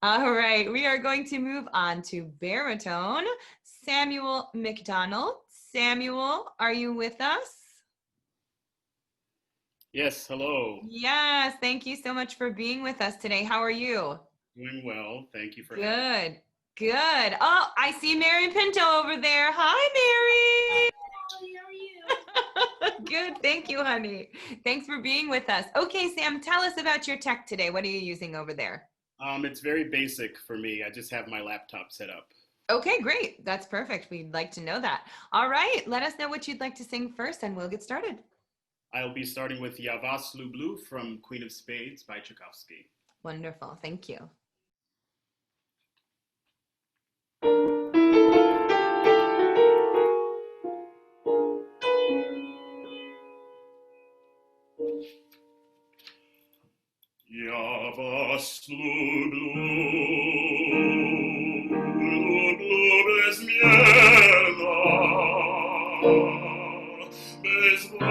All right, we are going to move on to baritone, Samuel McDonald. Samuel, are you with us? Yes, hello. Yes, thank you so much for being with us today. How are you? Doing well. Thank you for having me. Good, good. Oh, I see Mary Pinto over there. Hi, Mary. How are you? Good, thank you, honey. Thanks for being with us. Okay, Sam, tell us about your tech today. What are you using over there? It's very basic for me. I just have my laptop set up. Okay, great. That's perfect. We'd like to know that. All right, let us know what you'd like to sing first and we'll get started. I'll be starting with Ya vas Lublu from Queen of Spades by Tchaikovsky. Wonderful. Thank you. Ya vas Lublu, Lublu bezmierna, bezważne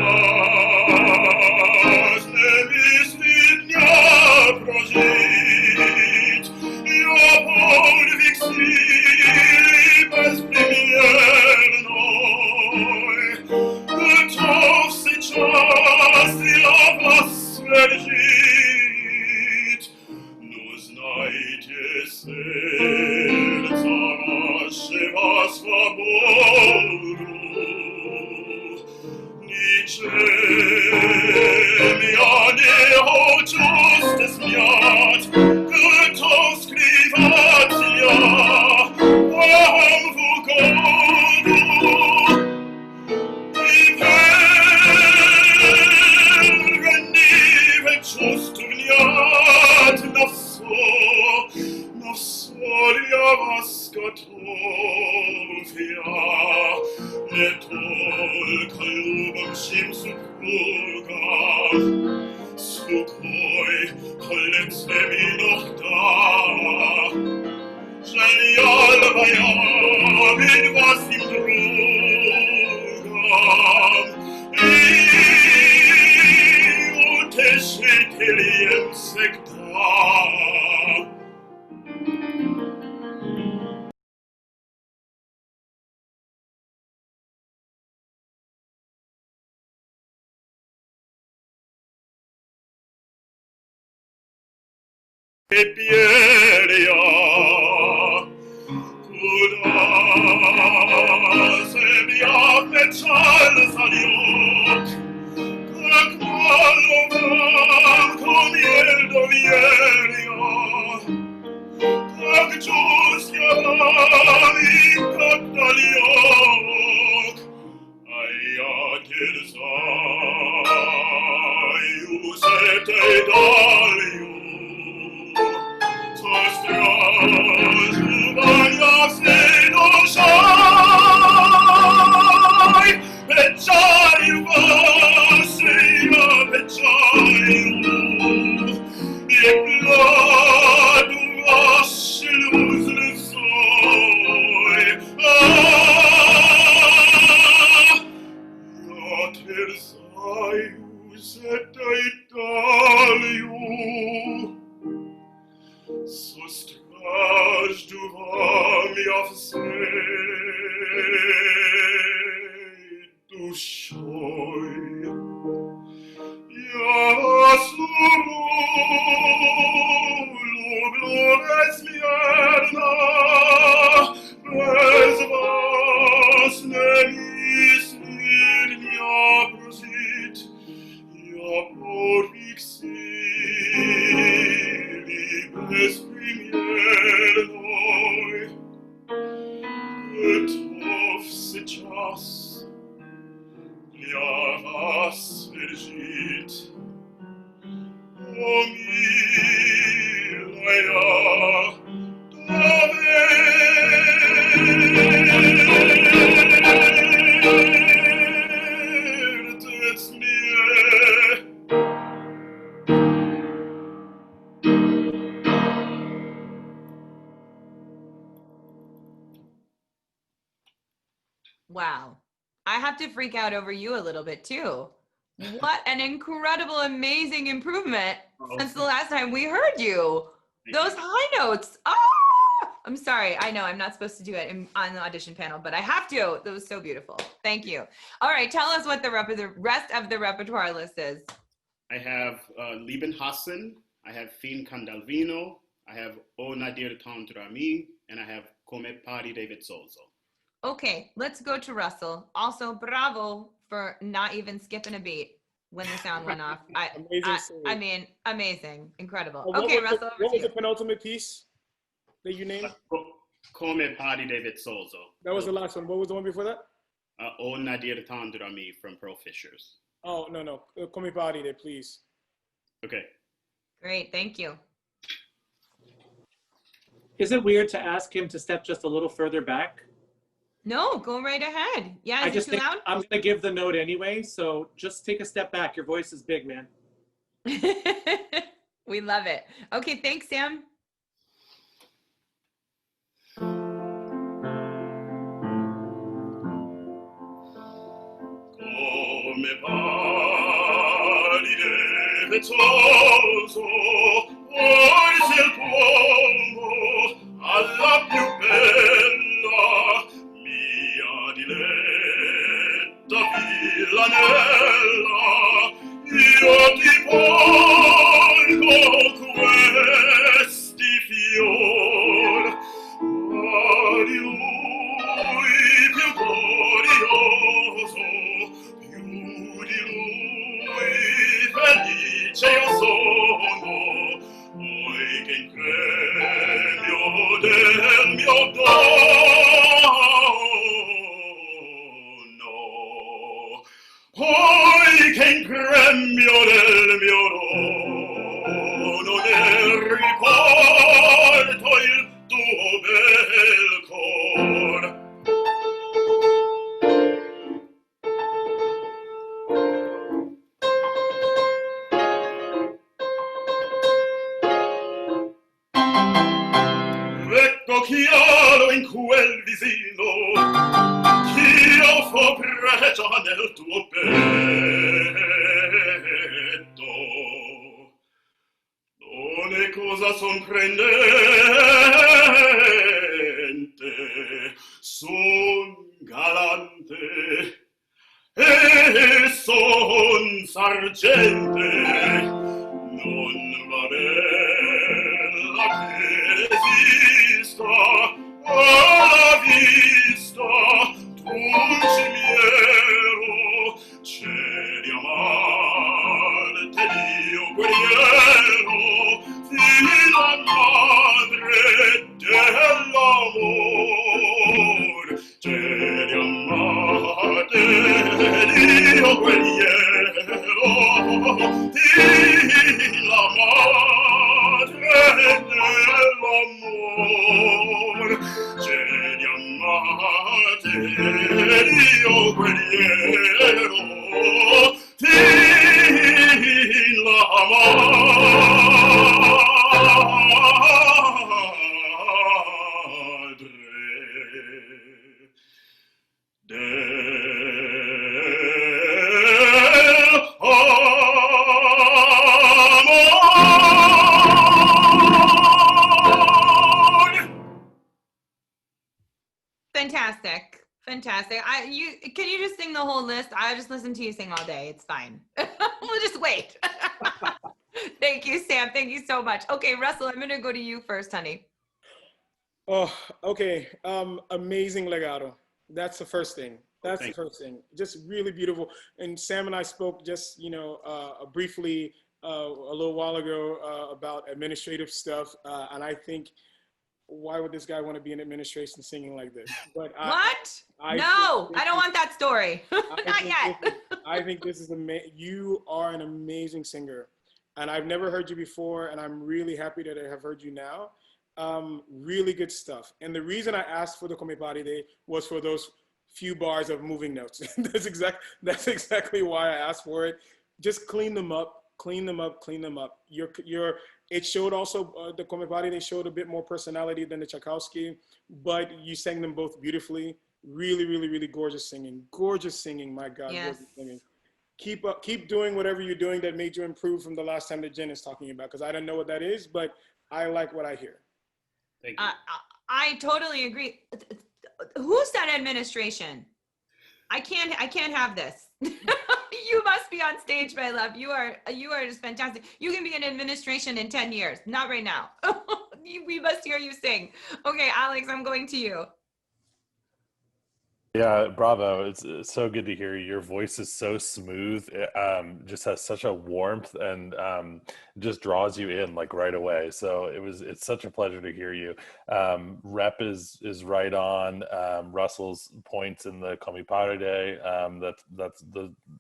myśli dnia prożyć. Ja podwиг swej bezprimiernej, готов сейчас я вас свершить. Ну, знайте, сердца вашего свободу, ничем я не хочу стеснять, готов скрывать я вам в угоду. Чувств нет на все я вас готов я, не только любящим супругам, скукой колецем иногда, жалел я ведь вас им другом, утешителем всегда. Теперь я куда себя печаль зальет, как мало вам комель доверия, как чувств я вам и как далек, а я терзаюсь этой далью. Застряживая всей душой, печалью вашей я печалью, и гляду ваши слезой. Я терзаюсь этой далью, состражду вам я всей душой. Я вас люблю безмерно, без вас не мысли дня прожить. Я подвиг силы беспримерной, готов сейчас для вас свершить. О, милая, доверьтесь мне. Wow. I have to freak out over you a little bit too. What an incredible, amazing improvement since the last time we heard you. Those high notes. Ah! I'm sorry. I know I'm not supposed to do it on the audition panel, but I have to. That was so beautiful. Thank you. All right. Tell us what the rest of the repertoire list is. I have Lieben Hassan, I have Fin Candalvino, I have O Nadir Tandrami, and I have Come Pari David Solzo. Okay, let's go to Russell. Also, bravo for not even skipping a beat when the sound went off. I mean, amazing, incredible. Okay, Russell, what was the penultimate piece that you named? Come Pari David Solzo. That was the last one. What was the one before that? O Nadir Tandrami from Pearl Fishers. Oh, no. Come Pari there, please. Okay. Great, thank you. Is it weird to ask him to step just a little further back? No, go right ahead. Yeah, is it too loud? I'm gonna give the note anyway, so just take a step back. Your voice is big, man. We love it. Okay, thanks, Sam. Come pari vezzoso, forse il tuomo alla più bella mia diletta villanella, io ti porgo questi fior, ma di lui più glorioso, più di lui felice io sono, poiché in premio del mio dono, poiché in premio del mio dono nel riporto il tuo bel cor. Ecco chiaro in quel visino ch'io fo pregia nel tuo petto. Non è cosa sorprendente, son galante e son sargente, non va bella che resista alla vista d'un cimiero, c'è di amarte Dio guerriero, figlia madre dell'amor, c'è di amarte Dio guerriero, figlia madre dell'amor, c'è di amate Dio guerriero, figlia Fantastic. Fantastic. Can you just sing the whole list? I'll just listen to you sing all day. It's fine. We'll just wait. Thank you, Sam. Thank you so much. Okay, Russell, I'm going to go to you first, honey. Oh, okay. Amazing legato. That's the first thing. That's the first thing. Just really beautiful. And Sam and I spoke just, briefly a little while ago about administrative stuff. And I think, why would this guy want to be in administration singing like this? But I don't want that story. Not yet. I think this is you are an amazing singer. And I've never heard you before, and I'm really happy that I have heard you now. Really good stuff. And the reason I asked for the Come Pari Day was for those few bars of moving notes. That's exactly why I asked for it. Just clean them up, clean them up, clean them up. It showed also, the Come Pari Day showed a bit more personality than the Tchaikovsky, but you sang them both beautifully. Really, really, really gorgeous singing. Gorgeous singing, my God, yes. Gorgeous singing. keep doing whatever you're doing that made you improve from the last time that Jen is talking about, because I don't know what that is, but I like what I hear. Thank you. I totally agree. Who said administration? I can't have this. You must be on stage, my love. You are just fantastic. You can be in administration in 10 years. Not right now. We must hear you sing. Okay, Alex, I'm going to you. Yeah, bravo. It's so good to hear you. Your voice is so smooth. It just has such a warmth and just draws you in like right away. So it's such a pleasure to hear you. Rep is right on. Russell's points in the Come Paride,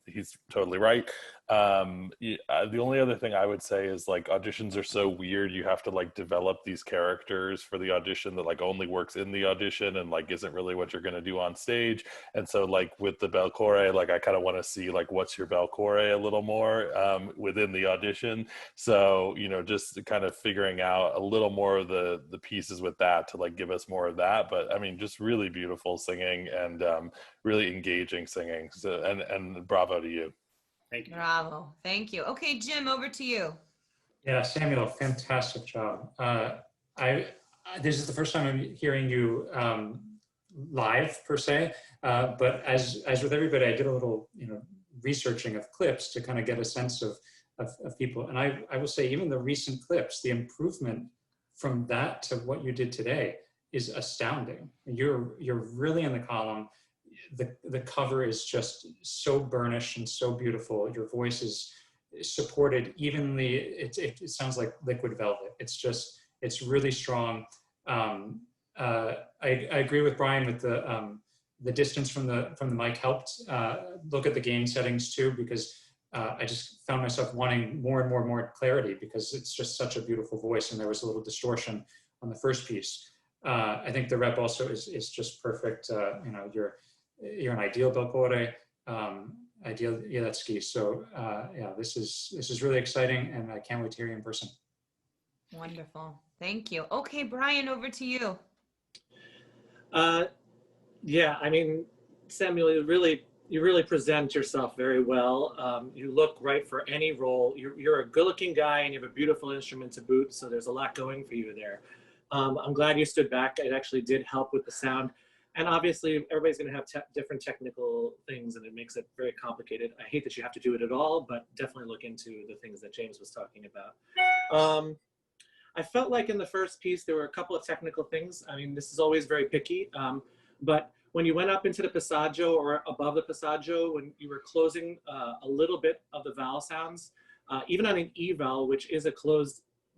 he's totally right. The only other thing I would say is like auditions are so weird. You have to like develop these characters for the audition that like only works in the audition and like isn't really what you're going to do on stage. And so like with the bel core, like I kind of want to see like what's your bel core a little more within the audition. So, you know, just kind of figuring out a little more of the pieces with that to like give us more of that. But I mean, just really beautiful singing and really engaging singing. So and bravo to you. Thank you. Bravo. Thank you. Okay, Jim, over to you. Yeah, Samuel, fantastic job. This is the first time I'm hearing you live per se, but as with everybody, I did a little researching of clips to kind of get a sense of people. And I will say, even the recent clips, the improvement from that to what you did today is astounding. You're really in the column. The cover is just so burnished and so beautiful. Your voice is supported evenly. It sounds like liquid velvet. It's really strong. I agree with Brian with the distance from the mic helped. Look at the gain settings too, because I just found myself wanting more and more clarity, because it's just such a beautiful voice, and there was a little distortion on the first piece. I think the rep also is just perfect. You're an ideal bel core, ideal Yelecki. So yeah, this is really exciting, and I can't wait to hear you in person. Wonderful. Thank you. Okay, Brian, over to you. Yeah, I mean, Samuel, you really present yourself very well. You look right for any role. You're a good-looking guy, and you have a beautiful instrument to boot, so there's a lot going for you there. I'm glad you stood back. It actually did help with the sound. And obviously, everybody's going to have different technical things, and it makes it very complicated. I hate that you have to do it at all, but definitely look into the things that James was talking about. I felt like in the first piece, there were a couple of technical things. I mean, this is always very picky, but when you went up into the passaggio or above the passaggio, when you were closing a little bit of the vowel sounds, even on an E vowel, which is a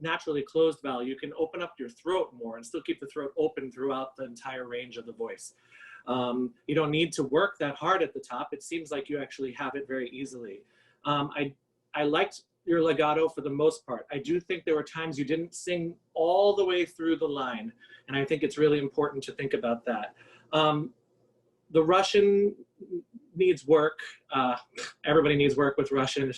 naturally closed vowel, you can open up your throat more and still keep the throat open throughout the entire range of the voice. You don't need to work that hard at the top. It seems like you actually have it very easily. I liked your legato for the most part. I do think there were times you didn't sing all the way through the line, and I think it's really important to think about that. The Russian needs work. Everybody needs work with Russian.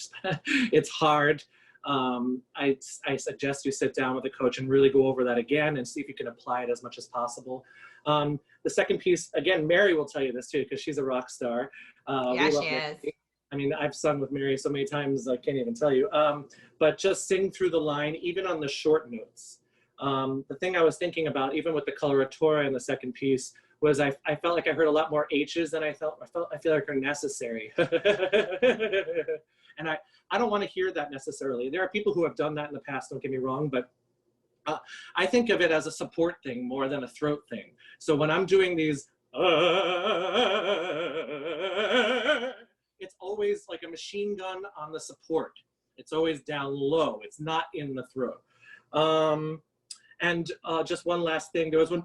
It's hard. I suggest you sit down with a coach and really go over that again and see if you can apply it as much as possible. The second piece, again, Mary will tell you this too, because she's a rock star. Yeah, she is. I mean, I've sung with Mary so many times, I can't even tell you. But just sing through the line, even on the short notes. The thing I was thinking about, even with the coloratura in the second piece, was I felt like I heard a lot more H's than I feel like are necessary. And I don't want to hear that necessarily. There are people who have done that in the past, don't get me wrong, but I think of it as a support thing more than a throat thing. So when I'm doing these, it's always like a machine gun on the support. It's always down low. It's not in the throat. And just one last thing. There was one,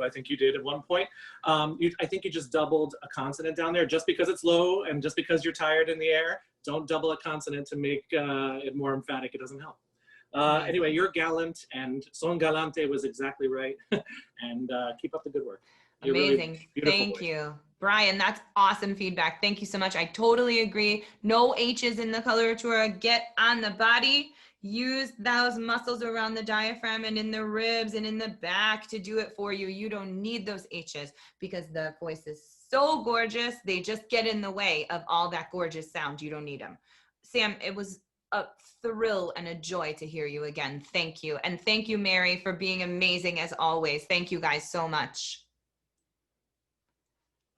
I think you did at one point. I think you just doubled a consonant down there just because it's low and just because you're tired in the air. Don't double a consonant to make it more emphatic. It doesn't help. Anyway, you're gallant, and son galante was exactly right. And keep up the good work. You're amazing. Really Thank you. Brian, that's awesome feedback. Thank you so much. I totally agree. No H's in the coloratura. Get on the body. Use those muscles around the diaphragm and in the ribs and in the back to do it for you. You don't need those H's because the voice is so gorgeous. They just get in the way of all that gorgeous sound. You don't need them. Sam, it was a thrill and a joy to hear you again. Thank you. And thank you, Mary, for being amazing as always. Thank you guys so much.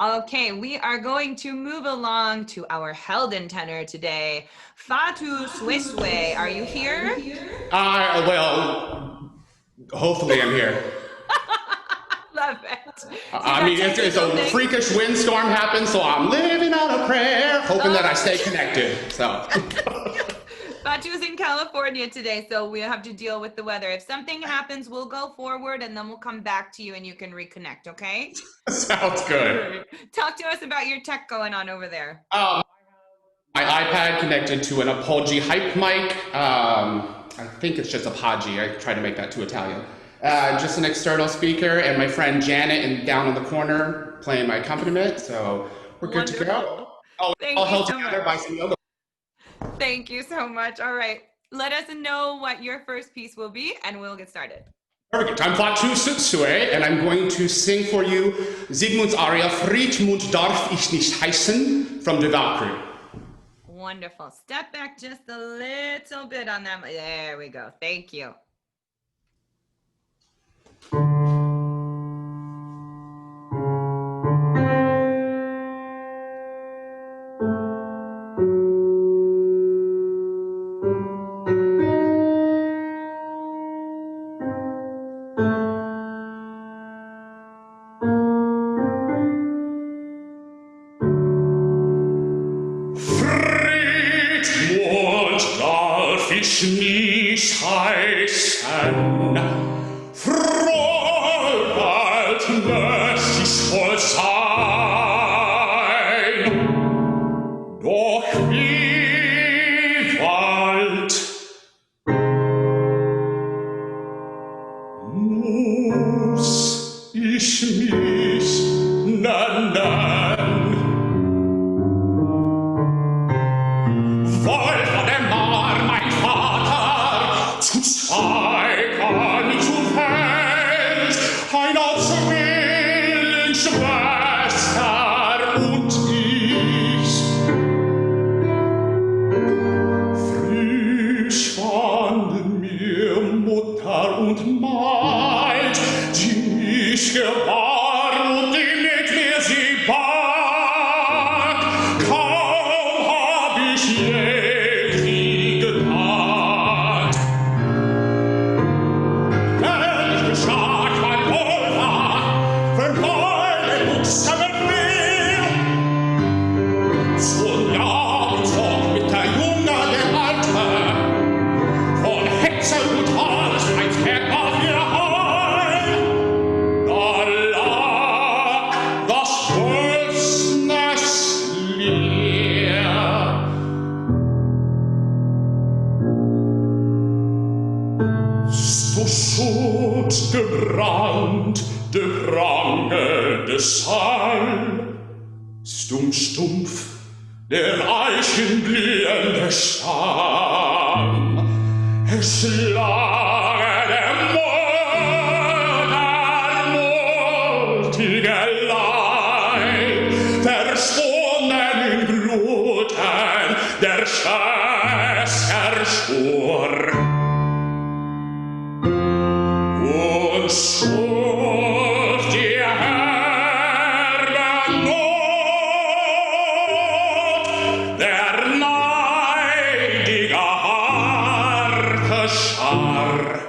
Okay, we are going to move along to our Helden tenor today. Fatu Swiswe, are you here? Well, hopefully I'm here. Love it. I mean, it's a freakish windstorm happened, so I'm living on a prayer, hoping that I stay connected. So. Fatu's in California today, so we have to deal with the weather. If something happens, we'll go forward and then we'll come back to you and you can reconnect, okay? Sounds good. Talk to us about your tech going on over there. My iPad connected to an Apogee hype mic. I think it's just Apogee. I tried to make that too Italian. Just an external speaker, and my friend Janet down in the corner playing my accompaniment. So we're good to go. Oh, all held together by some yoga. Thank you so much. All right. Let us know what your first piece will be, and we'll get started. Perfect. I'm Fatu Swiswe, and I'm going to sing for you Sigmund's aria Friedmund darf ich nicht heißen from the Valkyrie. Wonderful. Step back just a little bit on that. There we go. Thank you. Nicht heißen, Fräulein möcht ich wohl sein, doch wie bald muss ich mich nennen, weil von dem Mar mein Vater zu steigern zu Welt, einer Zwillingsschwester und ich. Frisch fanden mir Mutter und Maid, die mich gebar und die mit mir sie bat. Kaum hab ich je sie getat. Ehrlich gesagt, mein Pulver, für meine Buchse mit mir. Zur Jagd zog mit der Junge der Alte, von Hexe und Hals ein Tag auf ihr Heim. Da lag das Wölfsnes leer. So Schut gebrannt, de Prange des Heil, stumpf, der Eichenblühende Stamm, es lag der Mutter multige Leib, verschwunden in Bluten, der Schwester Schwur. Und schuf die herbe Not, der neidige harte Schar.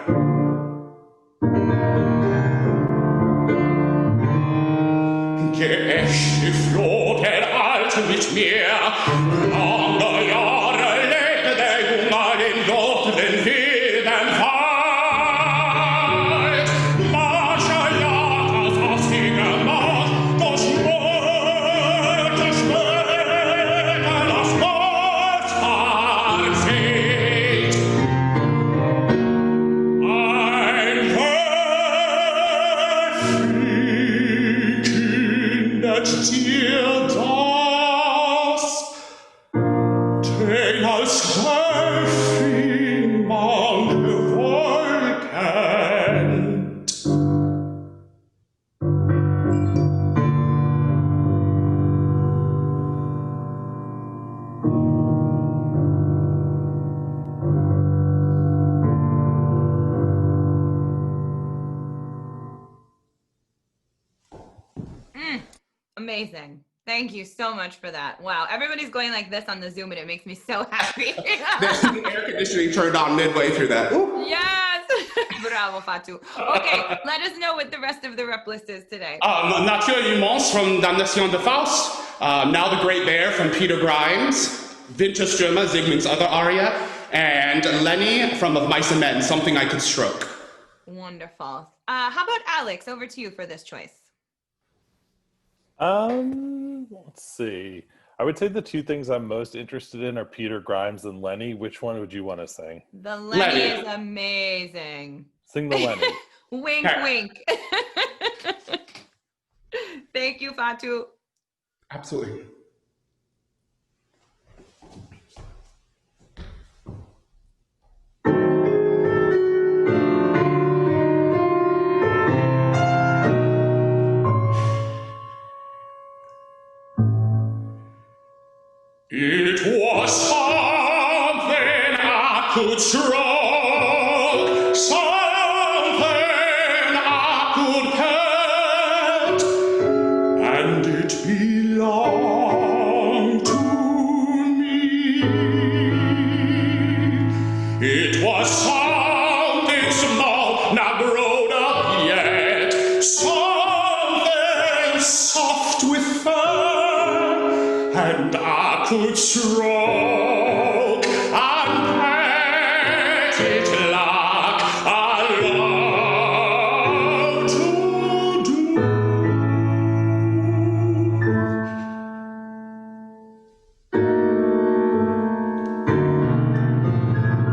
Geächtet floh der Alte mit mir, lange Jahre lebte der Junge den dunklen wilden Wald. Mancher Jagd hat aus sie gemacht, doch spürte später das Mordheer fehlt. Ein Wölfchen kündet dir das, den als Wölfchen man gewollt kennt. amazing. Thank you so much for that. Wow. Everybody's going like this on the Zoom and it makes me so happy. The air conditioning turned on midway through that. Ooh. Yes. Bravo, Fatu. Okay, let us know what the rest of the rep list is today. Nature Humans from Damnation de Faust. Now the Great Bear from Peter Grimes. Winterströmer, Zygmunt's other aria. And Lenny from Of Mice and Men, Something I Could Stroke. Wonderful. How about Alex? Over to you for this choice. Let's see. I would say the two things I'm most interested in are Peter Grimes and Lenny. Which one would you want to sing? The Lenny is amazing. Sing the Lenny. Wink, wink. Thank you, Fatu. Absolutely. It was something I could stroke, something I could pet, and it belonged to me. It was something small, not grown up yet, something soft with fur, and I could stroke and pet it like I love to do.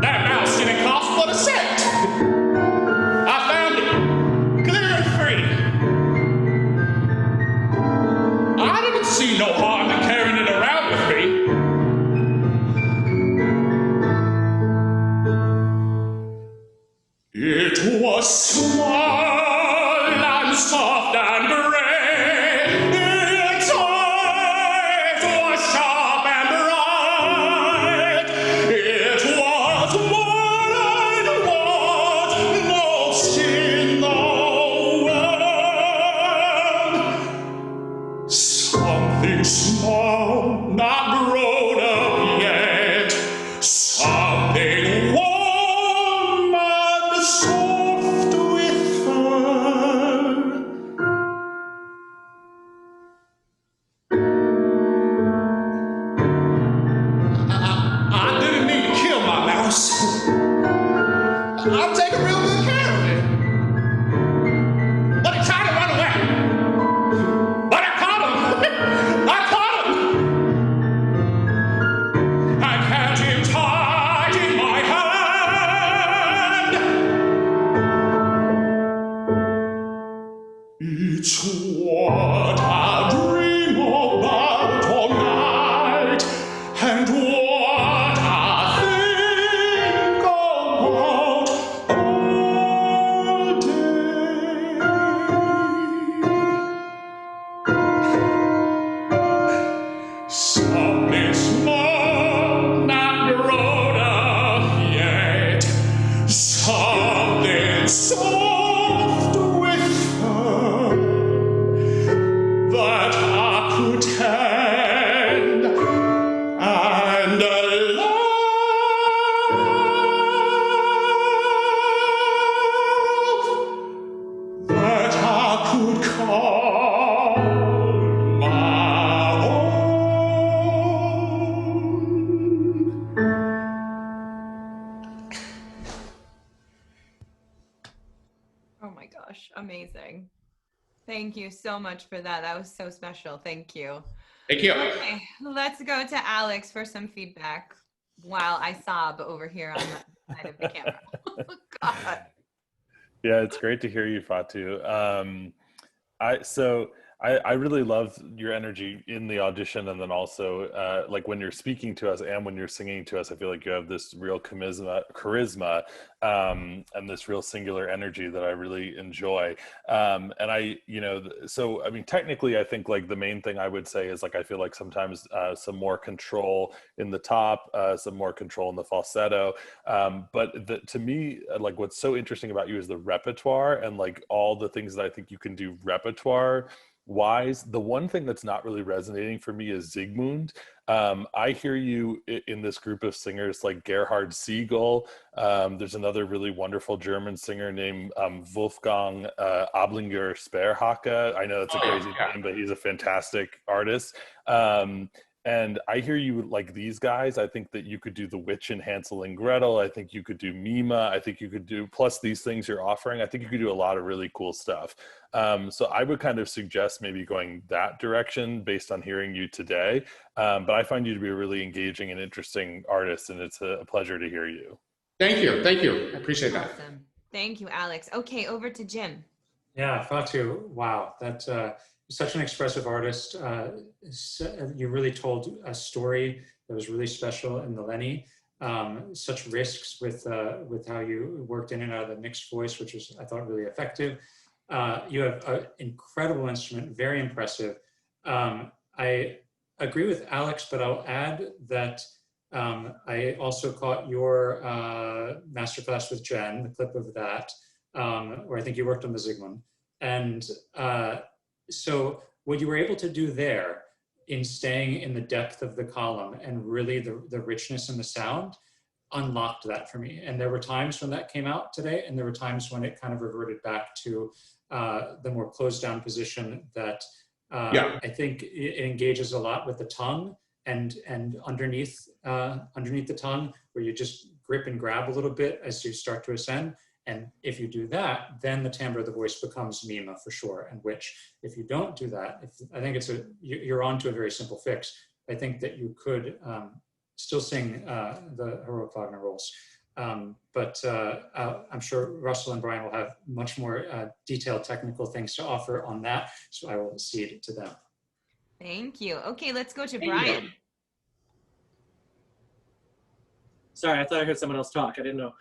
That mouse didn't cost but a cent. I found it clear and free. I didn't see no harm in carrying it around with me. It was small and soft and gray. Its eyes were sharp and bright. It was what I'd want most in the world. Something small, not grown up yet. Something warm and soft with fur. I didn't need to kill my mouse. I'm taking real good care of it. But it tried to run away. But I caught him! I caught him! I had him tied in my hand. It's what I dream about all night, and what I think about all day. Something small, not grown up yet. Something soft with fur that I could tend and love, that I could call my own. Oh my gosh, amazing. Thank you so much for that. That was so special. Thank you. Thank you. Okay, let's go to Alex for some feedback while I sob over here on the side of the camera. Oh, God. Yeah, it's great to hear you, Fatu. I really love your energy in the audition, and then also like when you're speaking to us and when you're singing to us, I feel like you have this real charisma and this real singular energy that I really enjoy. And so I mean, technically, I think like the main thing I would say is like I feel like sometimes some more control in the top, some more control in the falsetto. But to me, like what's so interesting about you is the repertoire and like all the things that I think you can do repertoire wise. The one thing that's not really resonating for me is Zygmunt. I hear you in this group of singers like Gerhard Siegel. There's another really wonderful German singer named Wolfgang Ablinger Sperhacke. I know it's a crazy name, but he's a fantastic artist. And I hear you like these guys. I think that you could do The Witch and Hansel and Gretel. I think you could do Mima. I think you could do, plus these things you're offering, I think you could do a lot of really cool stuff. So I would kind of suggest maybe going that direction based on hearing you today. But I find you to be a really engaging and interesting artist, and it's a pleasure to hear you. Thank you. Thank you. I appreciate that. Awesome. Thank you, Alex. Okay, over to Jim. Yeah, Fatu, wow, that's such an expressive artist. You really told a story that was really special in the Lenny. Such risks with how you worked in and out of the mixed voice, which was, I thought, really effective. You have an incredible instrument, very impressive. I agree with Alex, but I'll add that I also caught your masterclass with Jen, the clip of that, where I think you worked on the Zygmunt. And so what you were able to do there in staying in the depth of the column and really the richness in the sound unlocked that for me. And there were times when that came out today, and there were times when it kind of reverted back to the more closed down position that I think it engages a lot with the tongue and underneath the tongue, where you just grip and grab a little bit as you start to ascend. And if you do that, then the timbre of the voice becomes Mima for sure. And which, if you don't do that, I think you're onto a very simple fix. I think that you could still sing the heroic Wagner roles. But I'm sure Russell and Brian will have much more detailed technical things to offer on that. So I will cede it to them. Thank you. Okay, let's go to Brian. Sorry, I thought I heard someone else talk. I didn't know.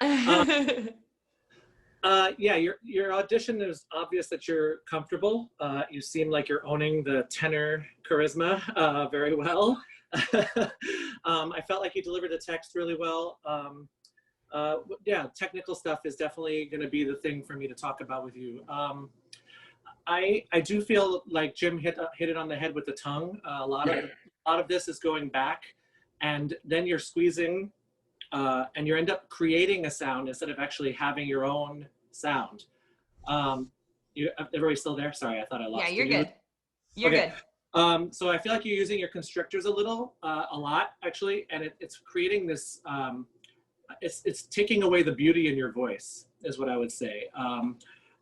Yeah, your audition is obvious that you're comfortable. You seem like you're owning the tenor charisma very well. I felt like you delivered the text really well. Yeah, technical stuff is definitely going to be the thing for me to talk about with you. I do feel like Jim hit it on the head with the tongue. A lot of this is going back, and then you're squeezing, and you end up creating a sound instead of actually having your own sound. Everybody still there? Sorry, I thought I lost. Yeah, you're good. You're good. So I feel like you're using your constrictors a lot actually, and it's creating this. It's taking away the beauty in your voice, is what I would say.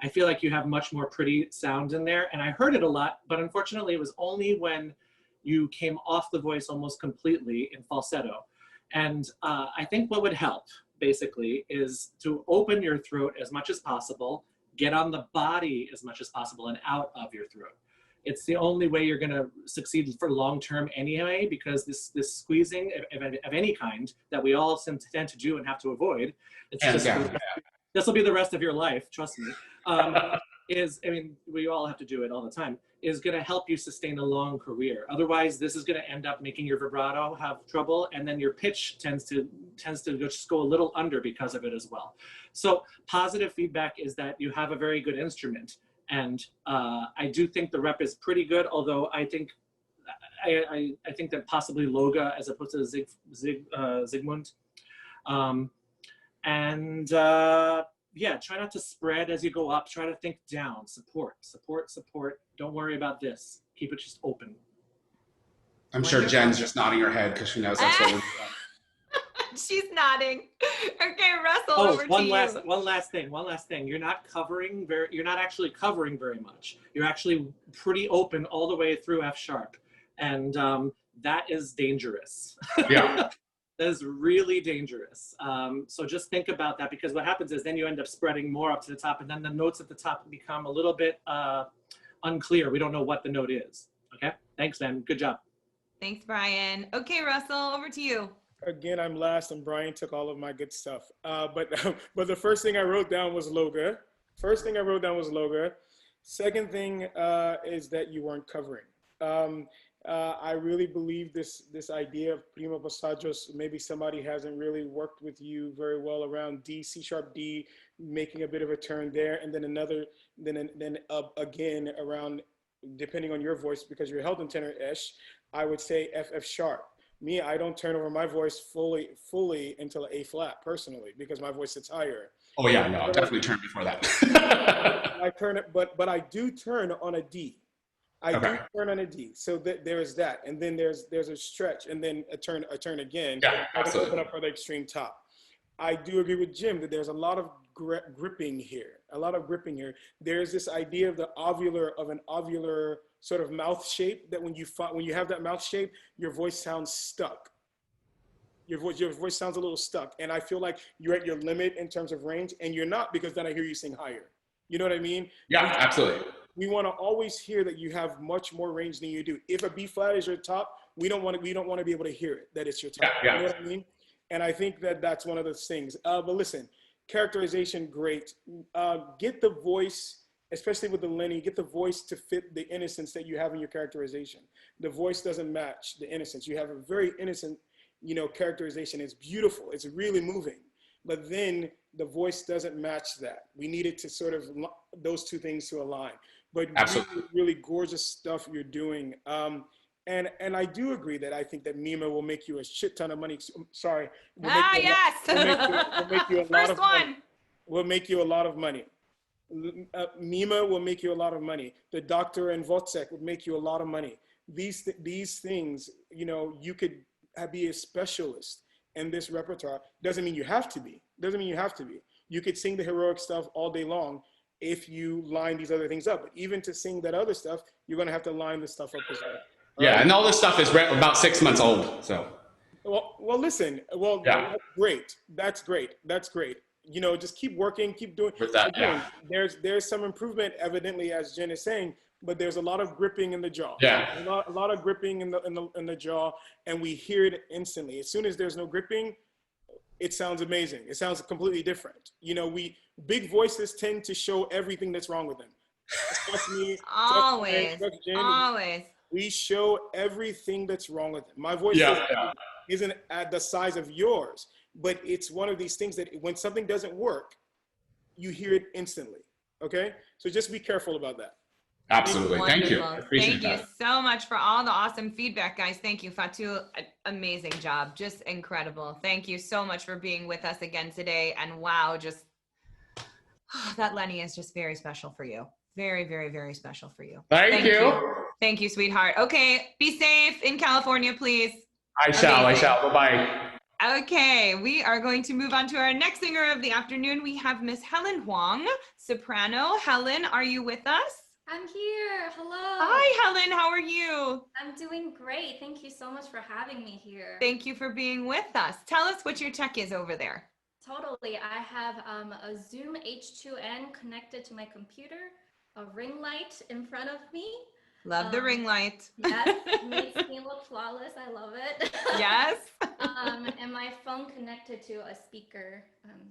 I feel like you have much more pretty sound in there, and I heard it a lot, but unfortunately it was only when you came off the voice almost completely in falsetto. And I think what would help, basically, is to open your throat as much as possible, get on the body as much as possible, and out of your throat. It's the only way you're going to succeed for long term anyway, because this squeezing of any kind that we all tend to do and have to avoid, this will be the rest of your life, trust me, we all have to do it all the time, is going to help you sustain a long career. Otherwise, this is going to end up making your vibrato have trouble, and then your pitch tends to just go a little under because of it as well. So positive feedback is that you have a very good instrument. And I do think the rep is pretty good, although I think that possibly Loga as opposed to Zygmunt. Yeah, try not to spread as you go up. Try to think down. Support. Don't worry about this. Keep it just open. I'm sure Jen's just nodding her head because she knows that's what we're doing. She's nodding. Okay, Russell, over to you. One last thing. You're not actually covering very much. You're actually pretty open all the way through F sharp. And that is dangerous. Yeah. That is really dangerous. So just think about that, because what happens is then you end up spreading more up to the top, and then the notes at the top become a little bit unclear. We don't know what the note is. Okay, thanks, man. Good job. Thanks, Brian. Okay, Russell, over to you. Again, I'm last, and Brian took all of my good stuff. But the first thing I wrote down was Loga. Second thing is that you weren't covering. I really believe this idea of prima passaggios, maybe somebody hasn't really worked with you very well around D, C sharp D, making a bit of a turn there, and then again around depending on your voice, because you're held in tenor-ish, I would say F sharp. Me, I don't turn over my voice fully until A flat personally, because my voice sits higher. Oh yeah, no, I'll definitely turn before that. I turn it, but I do turn on a D. I do turn on a D. So there is that, and then there's a stretch, and then a turn again. Yeah, I can absolutely. open up for the extreme top. I do agree with Jim that there's a lot of gripping here. There's this idea of an ovular sort of mouth shape, that when you have that mouth shape, your voice sounds stuck. Your voice sounds a little stuck, and I feel like you're at your limit in terms of range, and you're not, because then I hear you sing higher. You know what I mean? Yeah, absolutely. We want to always hear that you have much more range than you do. If a B flat is your top, we don't want to be able to hear it, that it's your top. Yeah. You know what I mean? And I think that that's one of those things. But listen, characterization, great. Get the voice, especially with the Lenny, get the voice to fit the innocence that you have in your characterization. The voice doesn't match the innocence. You have a very innocent, characterization. It's beautiful. It's really moving. But then the voice doesn't match that. We needed to sort of those two things to align. But really, really gorgeous stuff you're doing. And I do agree that I think that Mima will make you a shit ton of money. Sorry. Will make you a lot of money. Will make you a lot of money. Mima will make you a lot of money. The doctor and Wozzeck would make you a lot of money. These things, you could be a specialist in this repertoire. Doesn't mean you have to be. You could sing the heroic stuff all day long if you line these other things up. But even to sing that other stuff, you're going to have to line this stuff up as well. Yeah, and all this stuff is about 6 months old, so. Well, listen. Well, yeah. That's great. Just keep working, keep doing. With that, again, there's some improvement, evidently, as Jen is saying, but there's a lot of gripping in the jaw. Yeah. A lot of gripping in the jaw, and we hear it instantly. As soon as there's no gripping, it sounds amazing. It sounds completely different. Big voices tend to show everything that's wrong with them. Trust me. Always. Trust Jen, Always. We show everything that's wrong with it. My voice isn't at the size of yours, but it's one of these things that when something doesn't work, you hear it instantly. Okay? So just be careful about that. Absolutely. Thank you. I appreciate Thank you so much for all the awesome feedback, guys. Thank you, Fatou. Amazing job. Just incredible. Thank you so much for being with us again today. And wow, that Lenny is just very special for you. Very, very, very special for you. Thank you. Thank you, sweetheart. Okay, be safe in California, please. I shall. Bye-bye. Okay, we are going to move on to our next singer of the afternoon. We have Miss Helen Huang, soprano. Helen, are you with us? I'm here. Hello. Hi, Helen. How are you? I'm doing great. Thank you so much for having me here. Thank you for being with us. Tell us what your tech is over there. Totally. I have a Zoom H2N connected to my computer, a ring light in front of me. Love the ring light. Yes, it makes me look flawless. I love it. Yes. And my phone connected to a speaker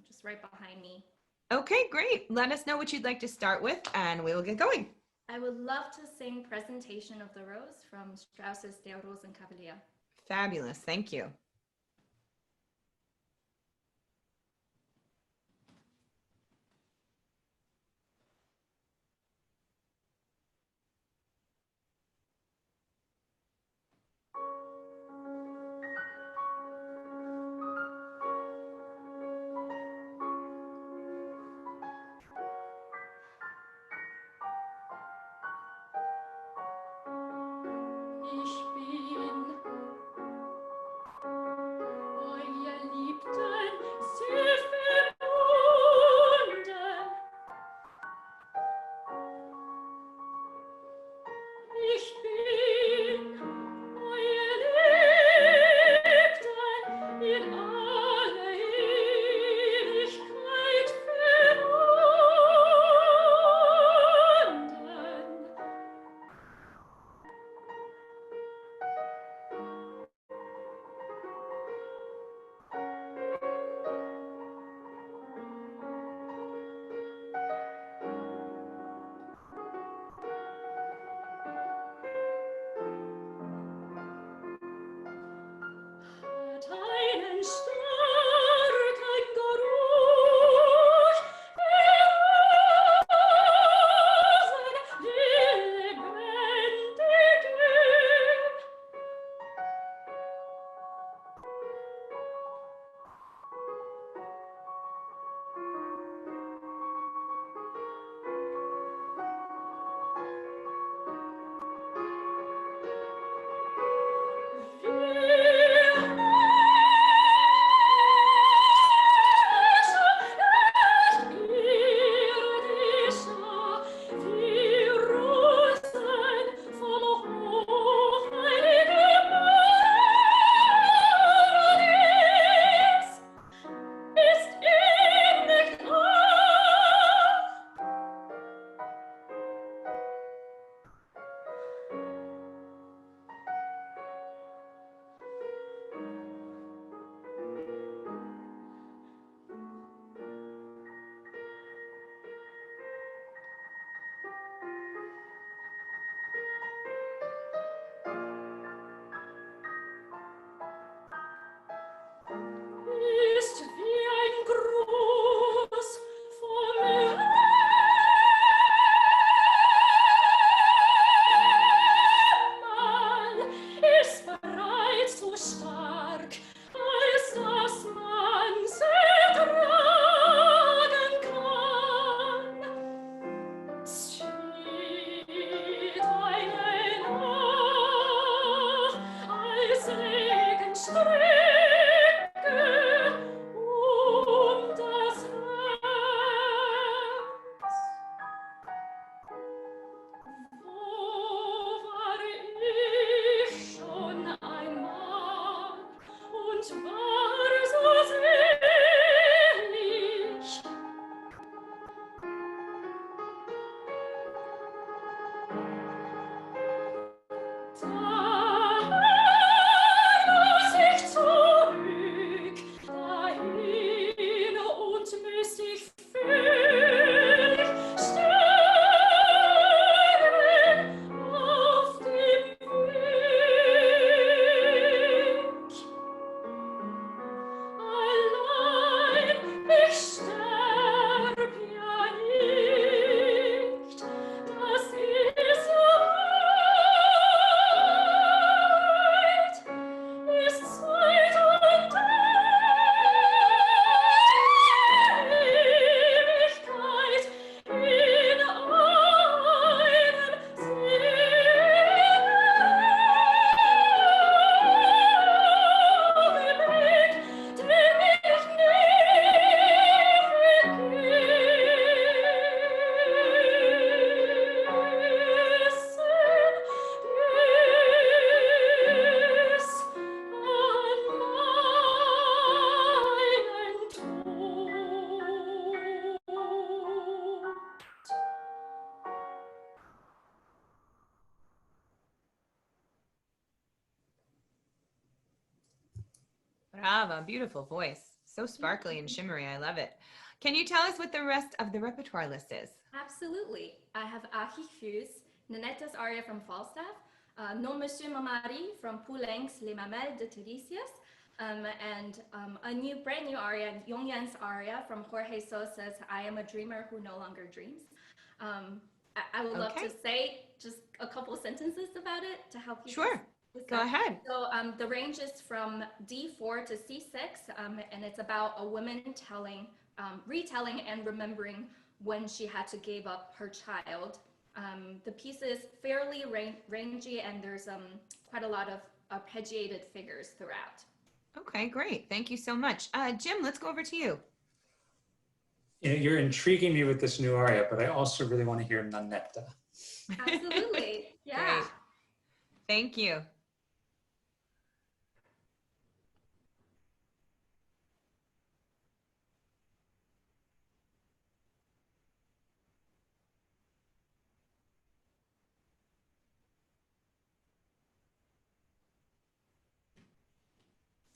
just right behind me. Okay, great. Let us know what you'd like to start with, and we will get going. I would love to sing Presentation of the Rose from Strauss's Der Rosenkavalier. Fabulous. Thank you. Ich bin have a beautiful voice. So sparkly and shimmery. I love it. Can you tell us what the rest of the repertoire list is? Absolutely. I have Archifuse, Nenetta's aria from Falstaff, Non Monsieur Mamari from Poulenc's Les Mamelles de Tiresias, and a brand new aria, Yongyan's aria from Jorge Sosa's I Am a Dreamer Who No Longer Dreams. I would love to say just a couple sentences about it to help you. Sure. Go ahead. So the range is from D4 to C6, and it's about a woman retelling and remembering when she had to give up her child. The piece is fairly rangy, and there's quite a lot of arpeggiated figures throughout. Okay, great. Thank you so much. Jim, let's go over to you. You're intriguing me with this new aria, but I also really want to hear Nanetta. Absolutely. Yeah. Great. Thank you.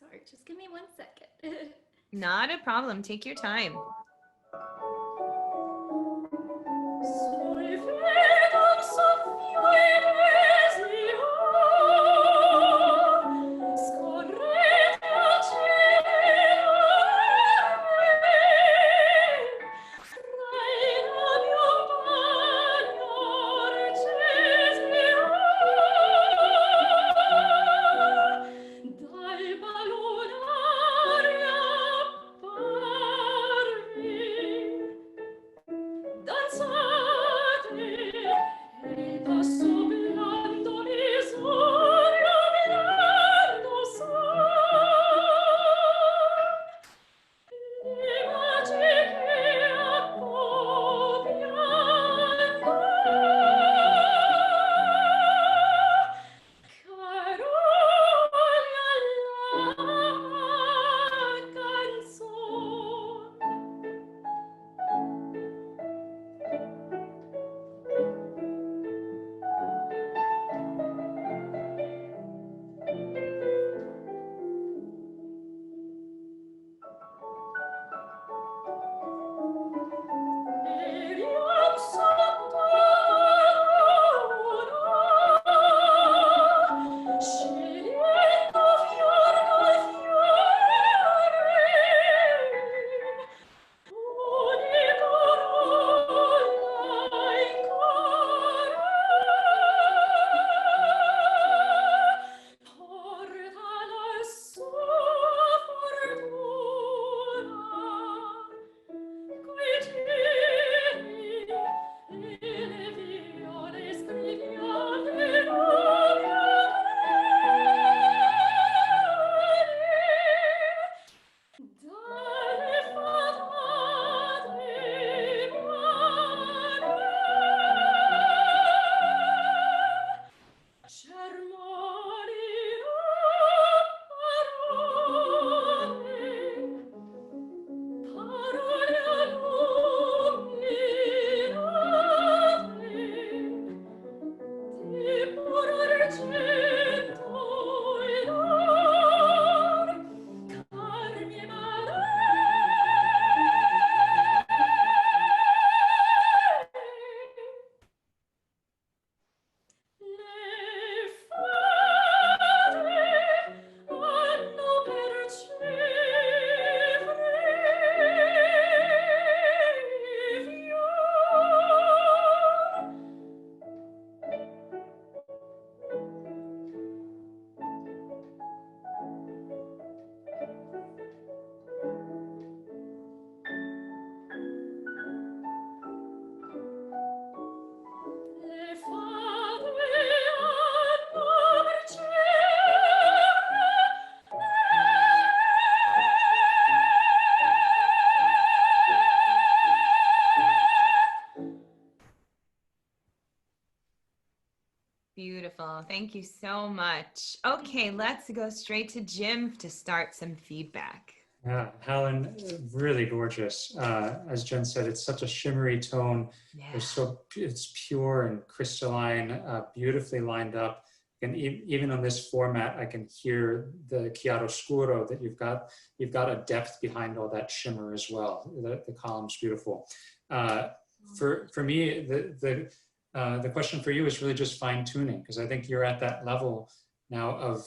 Sorry, just give me 1 second. Not a problem. Take your time. Beautiful. Thank you so much. Okay, let's go straight to Jim to start some feedback. Yeah, Helen, really gorgeous. As Jen said, it's such a shimmery tone. Yeah. It's pure and crystalline, beautifully lined up. And even on this format, I can hear the chiaroscuro, that you've got a depth behind all that shimmer as well. The column's beautiful. For me, the question for you is really just fine tuning, because I think you're at that level now of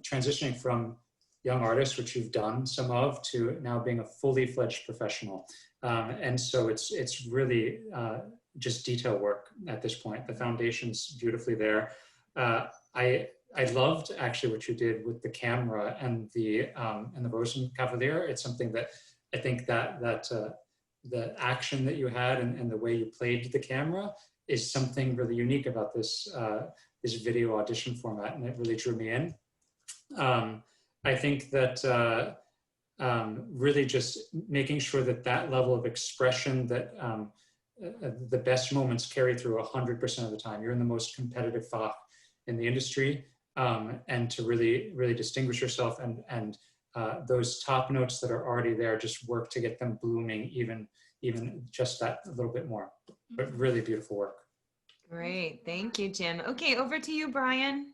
transitioning from young artist, which you've done some of, to now being a fully fledged professional. And so it's really just detail work at this point. The foundation's beautifully there. I loved actually what you did with the camera and the Rosenkavalier. It's something that I think that the action that you had and the way you played the camera is something really unique about this this video audition format, and it really drew me in. I think that really just making sure that level of expression, that the best moments carry through 100% of the time. You're in the most competitive Fach in the industry, and to really distinguish yourself, and those top notes that are already there, just work to get them blooming even just that a little bit more. But really beautiful work. Great, thank you, Jim. Okay, over to you, Brian.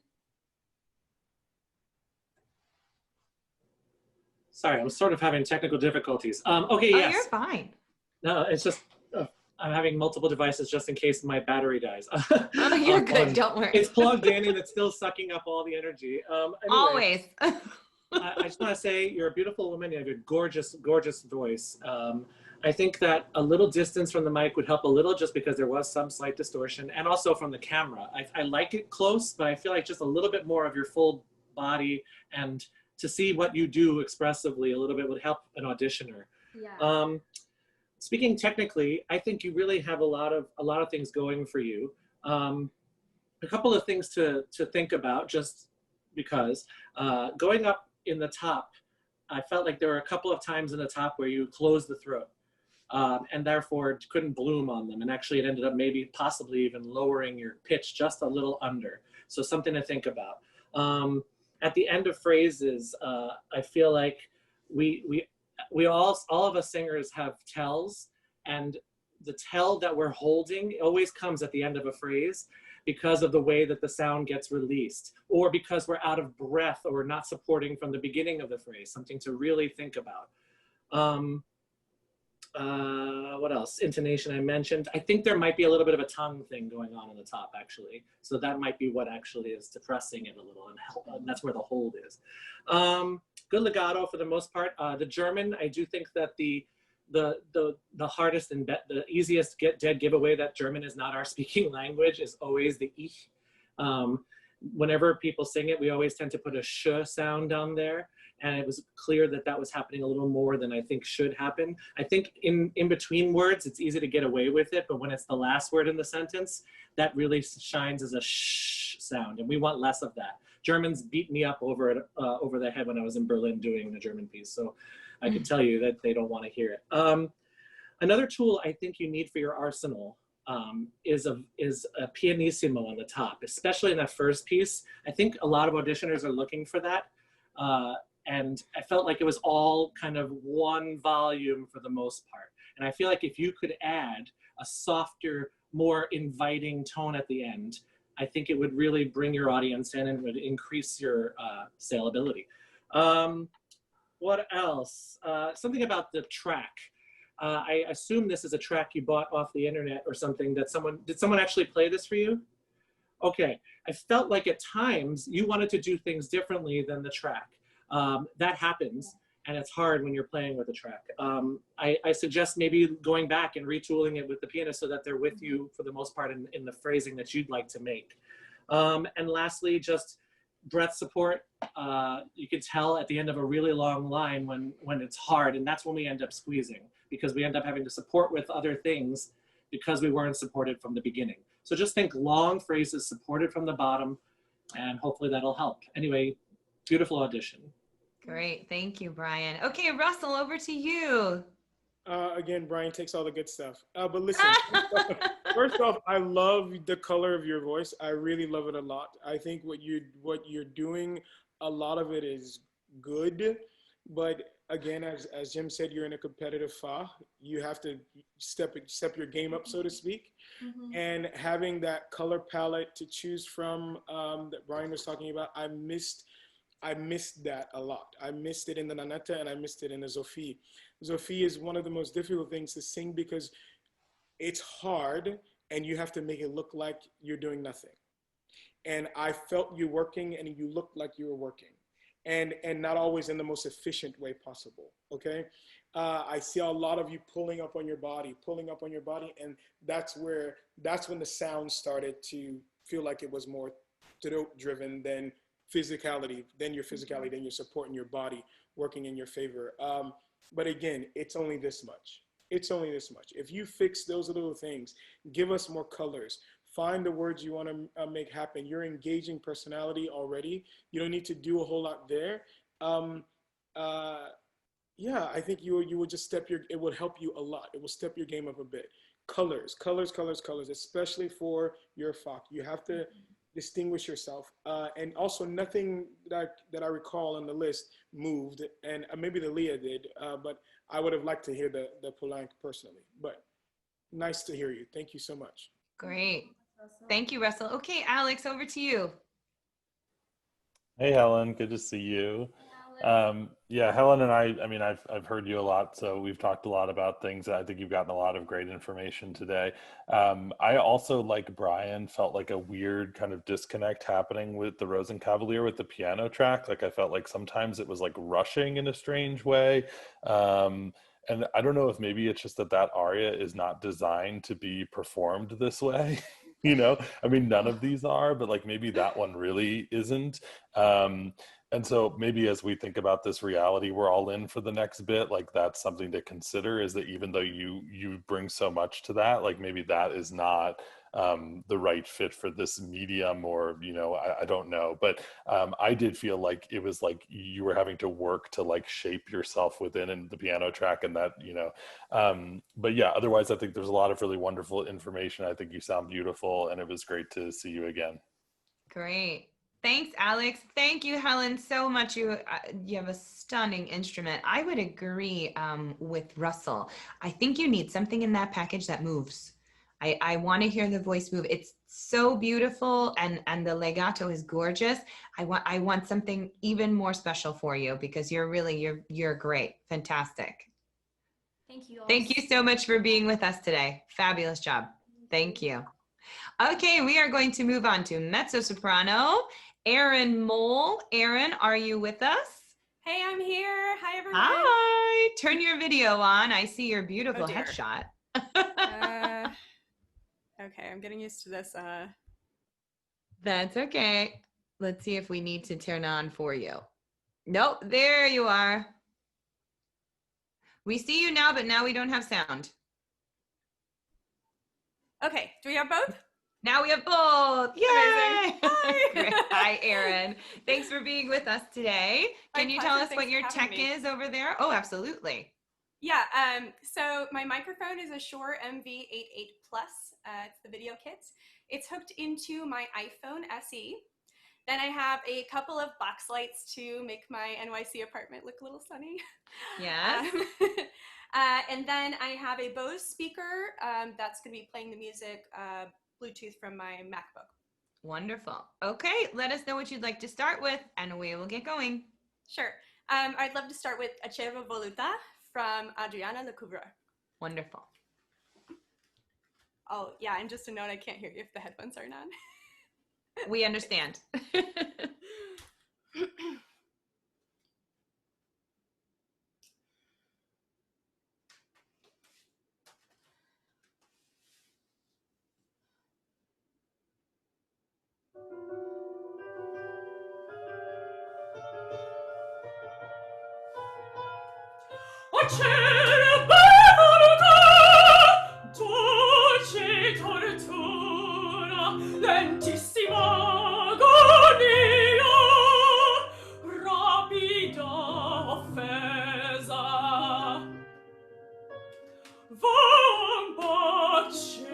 Sorry, I'm sort of having technical difficulties. Okay, yes. Oh, you're fine. No, it's just I'm having multiple devices just in case my battery dies. Oh, you're good, don't worry. It's plugged in and it's still sucking up all the energy. Anyway, Always. I just want to say you're a beautiful woman. You have a gorgeous, gorgeous voice. I think that a little distance from the mic would help a little, just because there was some slight distortion, and also from the camera. I like it close, but I feel like just a little bit more of your full body, and to see what you do expressively a little bit would help an auditioner. Yeah. Speaking technically, I think you really have a lot of things going for you. A couple of things to think about, just because going up in the top, I felt like there were a couple of times in the top where you closed the throat, and therefore couldn't bloom on them. And actually it ended up maybe possibly even lowering your pitch just a little under. So something to think about. At the end of phrases, I feel like we all of us singers have tells, and the tell that we're holding always comes at the end of a phrase, because of the way that the sound gets released, or because we're out of breath or we're not supporting from the beginning of the phrase. Something to really think about. What else? Intonation I mentioned. I think there might be a little bit of a tongue thing going on the top, actually. So that might be what actually is depressing it a little, and that's where the hold is. Good legato for the most part. The German, I do think that the hardest and the easiest dead giveaway that German is not our speaking language is always the ich. Whenever people sing it, we always tend to put a sh sound down there, and it was clear that that was happening a little more than I think should happen. I think in between words, it's easy to get away with it, but when it's the last word in the sentence, that really shines as a sh sound, and we want less of that. Germans beat me up over the head when I was in Berlin doing the German piece, so I can tell you that they don't want to hear it. Another tool I think you need for your arsenal is a pianissimo on the top, especially in that first piece. I think a lot of auditioners are looking for that. And I felt like it was all kind of one volume for the most part. And I feel like if you could add a softer, more inviting tone at the end, I think it would really bring your audience in and would increase your saleability. What else? Something about the track. I assume this is a track you bought off the internet or something that did someone actually play this for you? Okay, I felt like at times you wanted to do things differently than the track. That happens, and it's hard when you're playing with a track. I suggest maybe going back and retooling it with the pianist so that they're with you for the most part in the phrasing that you'd like to make. And lastly, just breath support. You can tell at the end of a really long line when it's hard, and that's when we end up squeezing, because we end up having to support with other things because we weren't supported from the beginning. So just think long phrases supported from the bottom, and hopefully that'll help. Anyway, beautiful audition. Great, thank you, Brian. Okay, Russell, over to you. Again, Brian takes all the good stuff. But listen, first off, I love the color of your voice. I really love it a lot. I think what you're doing, a lot of it is good, but again, as Jim said, you're in a competitive fa. You have to step your game up, so to speak. Mm-hmm. And having that color palette to choose from that Brian was talking about, I missed that a lot. I missed it in the Nanetta and I missed it in the Zofie. Zofie is one of the most difficult things to sing because it's hard and you have to make it look like you're doing nothing. And I felt you working and you looked like you were working. And not always in the most efficient way possible, okay? I see a lot of you pulling up on your body, and that's when the sound started to feel like it was more throat driven than physicality, than your support in your body working in your favor. But again, it's only this much. If you fix those little things, give us more colors, find the words you want to make happen. You're engaging personality already. You don't need to do a whole lot there. Yeah, I think you will just it will help you a lot. It will step your game up a bit. Colors, especially for your FOC. You have to distinguish yourself. And also nothing that I recall on the list moved, and maybe the Leah did, but I would have liked to hear the Poulenc personally. But nice to hear you. Thank you so much. Great. Thank you, Russell. Okay, Alex, over to you. Hey, Helen, good to see you. Yeah, Helen and I mean, I've heard you a lot, so we've talked a lot about things. I think you've gotten a lot of great information today. I also, like Brian, felt like a weird kind of disconnect happening with the Rosenkavalier with the piano track. Like I felt like sometimes it was like rushing in a strange way. And I don't know if maybe it's just that aria is not designed to be performed this way. You know, I mean, none of these are, but like maybe that one really isn't. And so maybe as we think about this reality we're all in for the next bit, like that's something to consider, is that even though you bring so much to that, like maybe that is not the right fit for this medium, or, you know, I don't know. But I did feel like it was like you were having to work to like shape yourself within the piano track, and that, you know, but yeah, otherwise I think there's a lot of really wonderful information. I think you sound beautiful, and it was great to see you again. Great. Thanks, Alex. Thank you, Helen, so much. You have a stunning instrument. I would agree with Russell. I think you need something in that package that moves. I want to hear the voice move. It's so beautiful, and the legato is gorgeous. I want something even more special for you, because you're great. Fantastic. Thank you all. Thank you so much for being with us today. Fabulous job. Thank you. Okay, we are going to move on to mezzo-soprano, Erin Moll. Erin, are you with us? Hey, I'm here. Hi, everyone. Hi. Turn your video on. I see your beautiful headshot. Okay, I'm getting used to this. That's okay. Let's see if we need to turn on for you. Nope, there you are. We see you now, but now we don't have sound. Okay, do we have both? Now we have both. Yay! Amazing. Hi. Great. Hi, Erin. Thanks for being with us today. Can you tell us what your tech is over there? Oh, absolutely. Yeah, so my microphone is a Shure MV88 Plus. It's the video kit. It's hooked into my iPhone SE. Then I have a couple of box lights to make my NYC apartment look a little sunny. Yes. And then I have a Bose speaker that's going to be playing the music Bluetooth from my MacBook. Wonderful. Okay, let us know what you'd like to start with, and we will get going. Sure. I'd love to start with Aceva Voluta from Adriana Lecouvreur. Wonderful. Oh, yeah, and just a note, I can't hear you if the headphones aren't on. We understand. Dolce tortura, lentissima agonia, rapida offesa. Vampa cielo,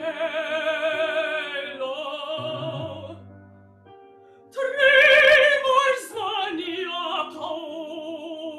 tremors mania paura.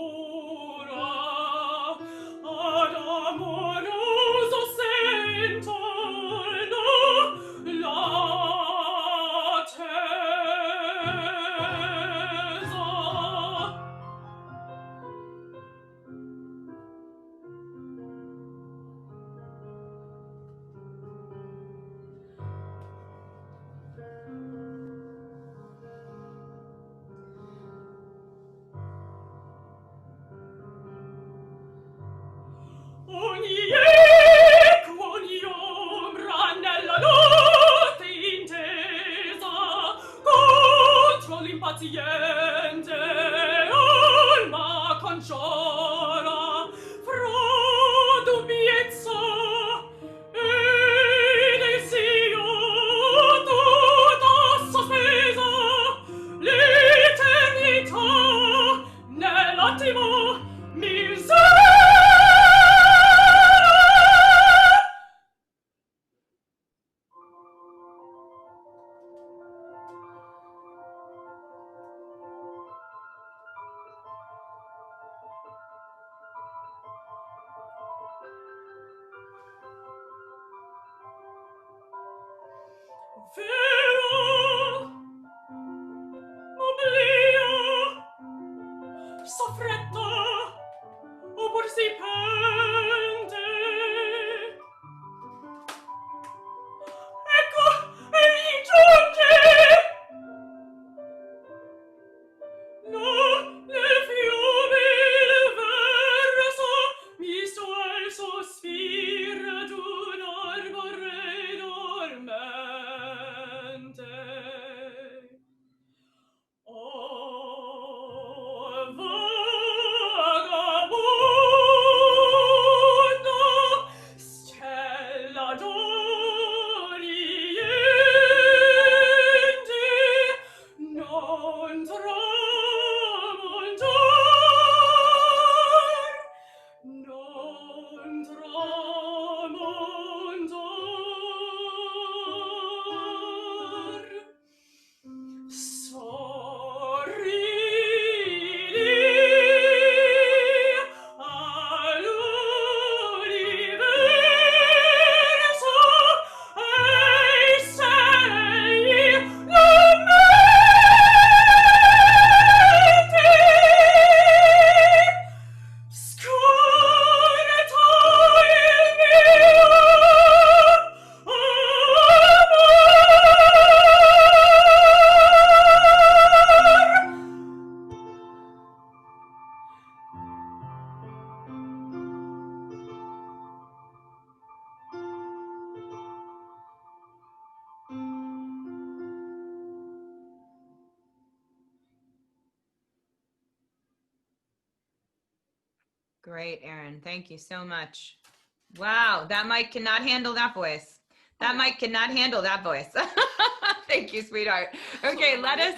Great, Erin. Thank you so much. Wow, that mic cannot handle that voice. That mic cannot handle that voice. Thank you, sweetheart. Okay, let us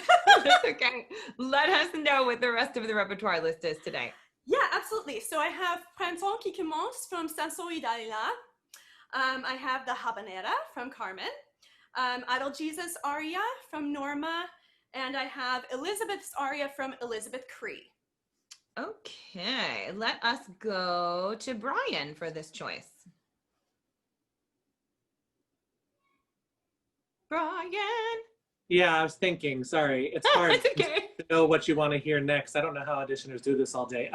know what the rest of the repertoire list is today. Yeah, absolutely. So I have Printemps qui commence from Sanso y Dalila. I have the Habanera from Carmen, Idle Jesus aria from Norma, and I have Elizabeth's aria from Elizabeth Cree. Okay, let us go to Brian for this choice. Brian. Yeah, I was thinking, sorry. It's hard It's okay. to know what you want to hear next. I don't know how auditioners do this all day.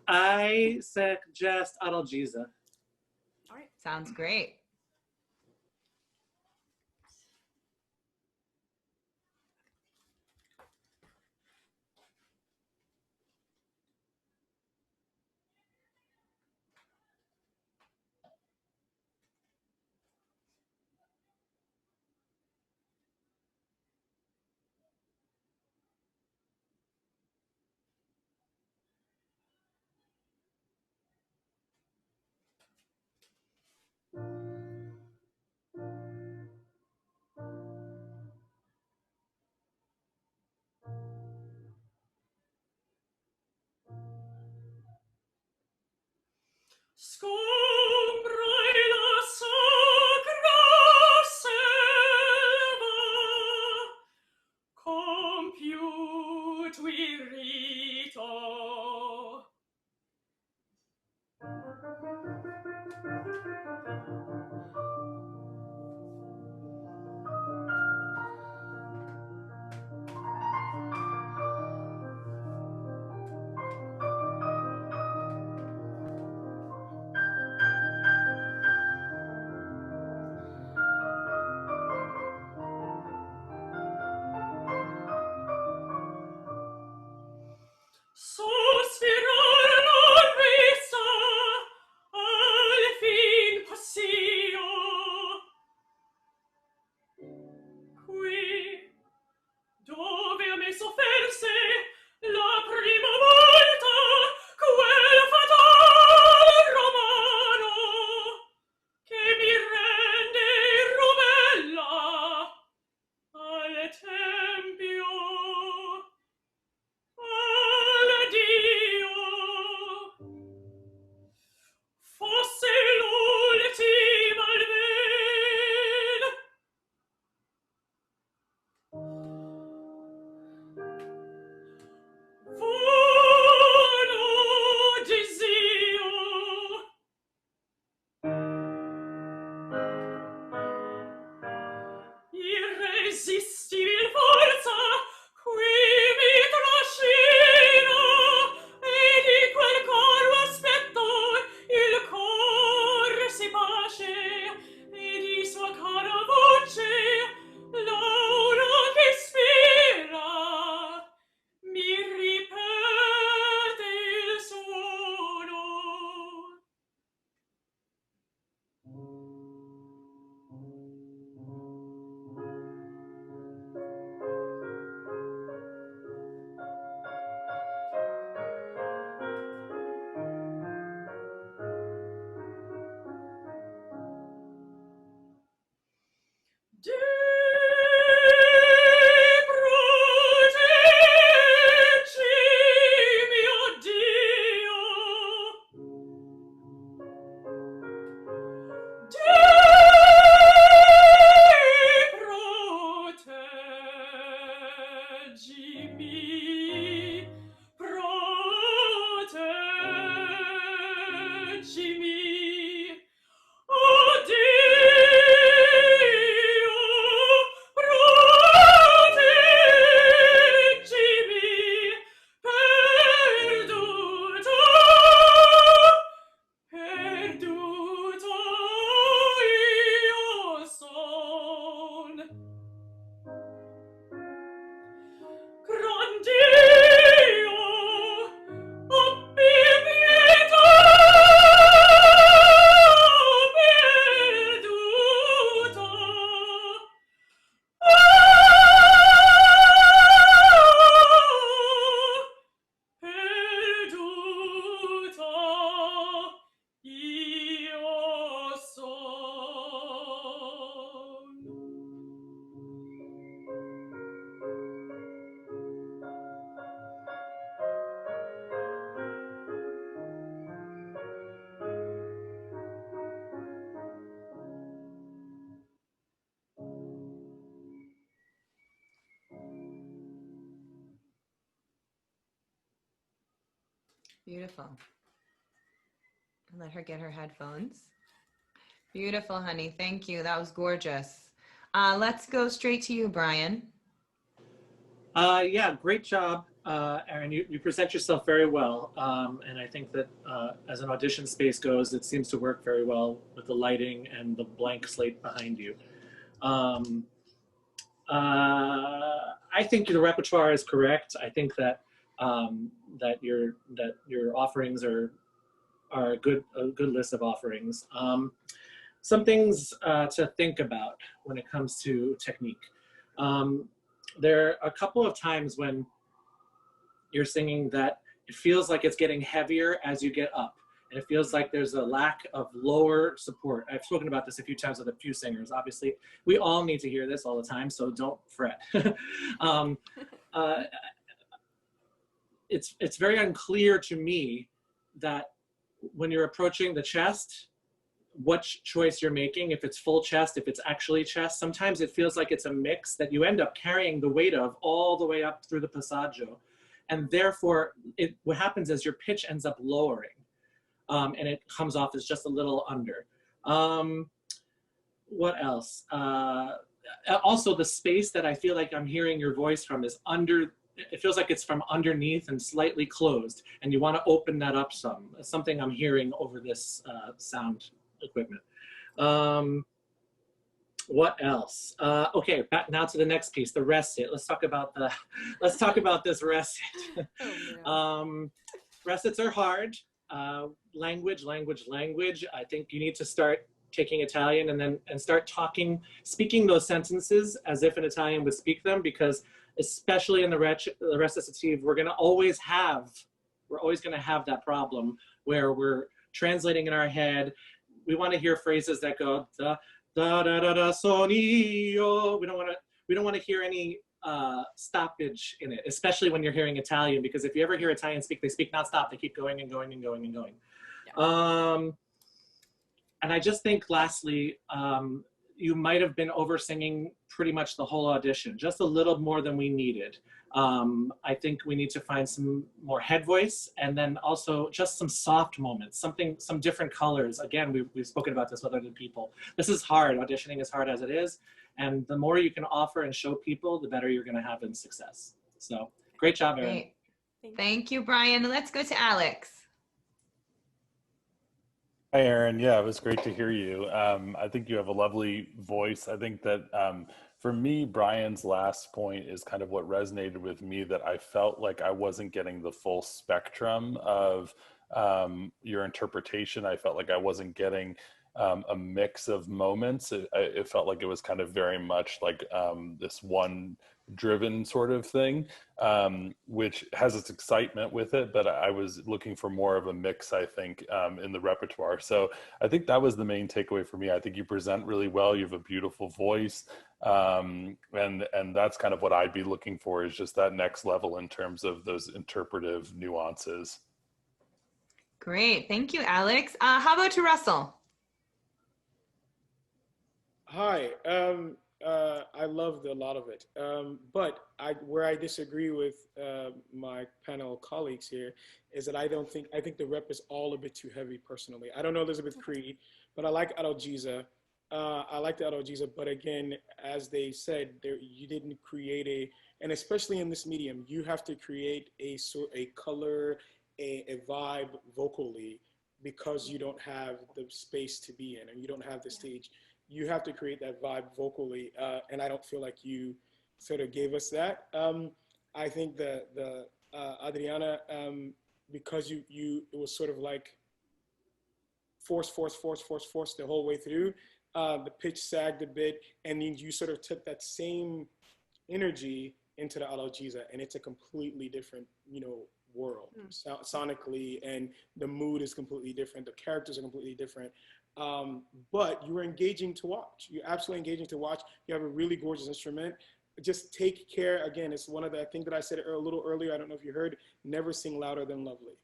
I suggest Adalgisa. All right, sounds great. Scombrai la sacra selva, compiut virito. Sospirar non vista, Beautiful. Let her get her headphones. Beautiful, honey. Thank you. That was gorgeous. Let's go straight to you, Brian. Yeah, great job, Erin. You present yourself very well. And I think that as an audition space goes, it seems to work very well with the lighting and the blank slate behind you. I think the repertoire is correct. I think that that your offerings are a good list of offerings. Some things to think about when it comes to technique. There are a couple of times when you're singing that it feels like it's getting heavier as you get up. And it feels like there's a lack of lower support. I've spoken about this a few times with a few singers. Obviously, we all need to hear this all the time, so don't fret. It's very unclear to me that when you're approaching the chest, what choice you're making, if it's full chest, if it's actually chest. Sometimes it feels like it's a mix that you end up carrying the weight of all the way up through the passaggio. And therefore, what happens is your pitch ends up lowering and it comes off as just a little under. What else? Also, the space that I feel like I'm hearing your voice from is under. It feels like it's from underneath and slightly closed, and you want to open that up some. It's something I'm hearing over this sound equipment. What else? Okay, back now to the next piece, the rest sit. Let's talk about this rest sit. Rest sits are hard. Language. I think you need to start taking Italian and start speaking those sentences as if an Italian would speak them, because especially in the recitative, we're always gonna have that problem where we're translating in our head. We want to hear phrases that go da da da da da sonio. We don't want to hear any stoppage in it, especially when you're hearing Italian, because if you ever hear Italian speak, they speak nonstop. They keep going and going and going and going. Yeah. And I just think, lastly, you might have been over singing pretty much the whole audition, just a little more than we needed. I think we need to find some more head voice, and then also just some soft moments, some different colors. Again, we've spoken about this with other people. This is hard. Auditioning is hard as it is. And the more you can offer and show people, the better you're going to have in success. So great job, Erin. Great. Thank you, Brian. Let's go to Alex. Hi, Erin. Yeah, it was great to hear you. I think you have a lovely voice. I think that for me, Brian's last point is kind of what resonated with me, that I felt like I wasn't getting the full spectrum of your interpretation. I felt like I wasn't getting a mix of moments. It felt like it was kind of very much like this one driven sort of thing, which has its excitement with it, but I was looking for more of a mix, I think, in the repertoire. So I think that was the main takeaway for me. I think you present really well. You have a beautiful voice. And that's kind of what I'd be looking for, is just that next level in terms of those interpretive nuances. Great. Thank you, Alex. How about to Russell? Hi. I loved a lot of it, but where I disagree with my panel colleagues here is that I think the rep is all a bit too heavy personally. I don't know Elizabeth Creed, but I like Adalgisa. I like the Adalgisa, but again, as they said, you didn't create and especially in this medium, you have to create a color, a vibe vocally, because you don't have the space to be in and you don't have the stage. You have to create that vibe vocally, and I don't feel like you sort of gave us that. I think the Adriana, because it was sort of like force the whole way through. The pitch sagged a bit, and then you sort of took that same energy into the Adalgisa, and it's a completely different, world sonically, and the mood is completely different. The characters are completely different. But you were engaging to watch. You're absolutely engaging to watch. You have a really gorgeous instrument. Just take care. Again, it's one of the things that I said a little earlier. I don't know if you heard. Never sing louder than lovely.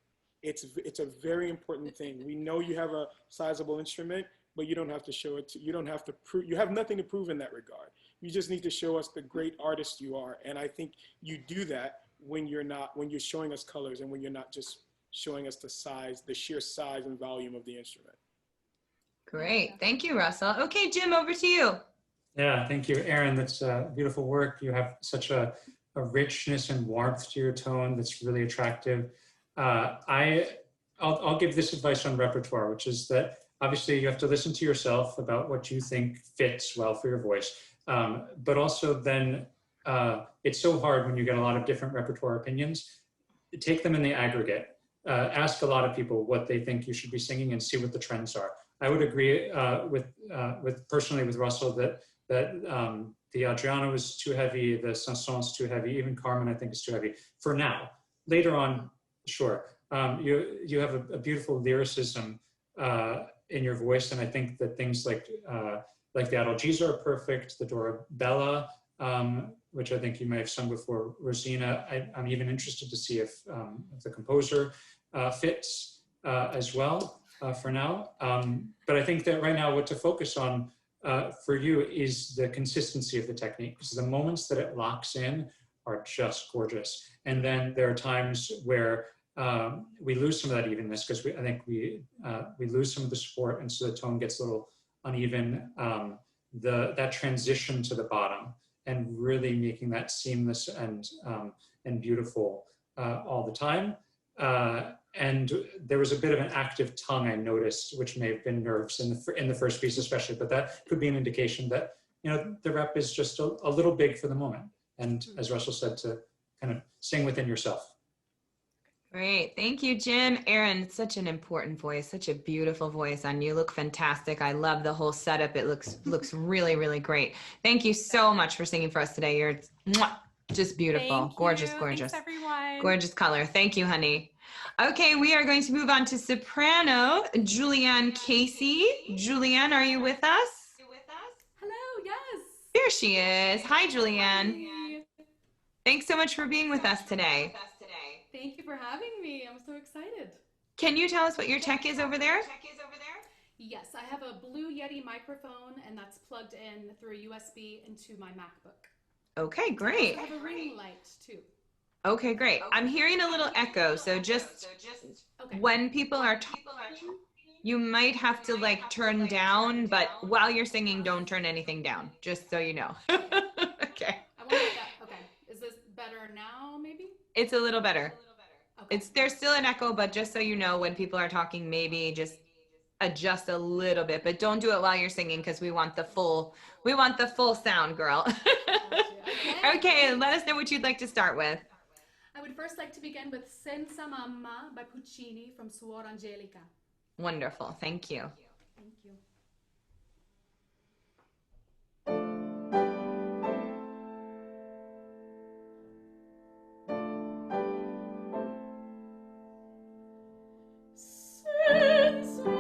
It's a very important thing. We know you have a sizable instrument, but you don't have to show it. You don't have to prove. You have nothing to prove in that regard. You just need to show us the great artist you are. And I think you do that when you're showing us colors and when you're not just showing us the sheer size and volume of the instrument. Great. Thank you, Russell. Okay, Jim, over to you. Yeah, thank you, Erin. That's beautiful work. You have such a richness and warmth to your tone that's really attractive. I'll give this advice on repertoire, which is that obviously you have to listen to yourself about what you think fits well for your voice. But also then it's so hard when you get a lot of different repertoire opinions. Take them in the aggregate. Ask a lot of people what they think you should be singing and see what the trends are. I would agree personally with Russell that the Adriano is too heavy, the Sanson is too heavy, even Carmen I think is too heavy for now. Later on, sure. You have a beautiful lyricism in your voice, and I think that things like the Adalgisa are perfect, the Dorabella, which I think you may have sung before, Rosina. I'm even interested to see if the composer fits as well for now. But I think that right now what to focus on for you is the consistency of the technique, because the moments that it locks in are just gorgeous. And then there are times where we lose some of that evenness because I think we lose some of the support, and so the tone gets a little uneven. That transition to the bottom and really making that seamless and beautiful all the time. And there was a bit of an active tongue I noticed, which may have been nerves in the first piece especially, but that could be an indication that the rep is just a little big for the moment. And as Russell said, to kind of sing within yourself. Great. Thank you, Jim. Erin, such an important voice, such a beautiful voice, and you look fantastic. I love the whole setup. It looks really, really great. Thank you so much for singing for us today. You're just beautiful. Gorgeous, gorgeous. Thanks, everyone. Gorgeous color. Thank you, honey. Okay, we are going to move on to soprano, Julianne Casey. Julianne, are you with us? Hello, yes. Here she is. Hi, Julianne. Hi. Thanks so much for being with us today. Thank you for having me. I'm so excited. Can you tell us what your tech is over there? Yes, I have a Blue Yeti microphone, and that's plugged in through a USB into my MacBook. Okay, great. I have a ring light too. Okay, great. I'm hearing a little echo, so just when people are talking, you might have to like turn down, but while you're singing, don't turn anything down, just so you know. Okay. I won't do that. Okay. Is this better now, maybe? It's a little better. Okay. There's still an echo, but just so you know, when people are talking, maybe just adjust a little bit, but don't do it while you're singing because we want the full sound, girl. Okay, let us know what you'd like to start with. I would first like to begin with Senza Mamma by Puccini from Suor Angelica. Wonderful. Thank you. Thank you. Senza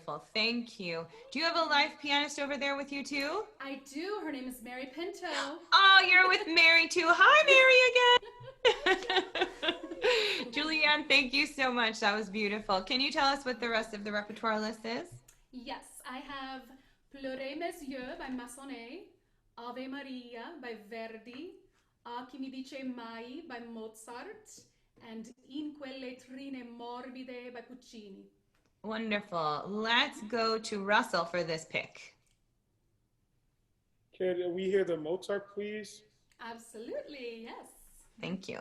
beautiful. Thank you. Do you have a live pianist over there with you too? I do. Her name is Mary Pinto. Oh, you're with Mary too. Hi, Mary again. Julianne, thank you so much. That was beautiful. Can you tell us what the rest of the repertoire list is? Yes, I have Pleurez mes yeux by Massenet, Ave Maria by Verdi, A chi mi dice mai by Mozart, and In quelle trine morbide by Puccini. Wonderful. Let's go to Russell for this pick. Could we hear the Mozart, please? Absolutely, yes. Thank you.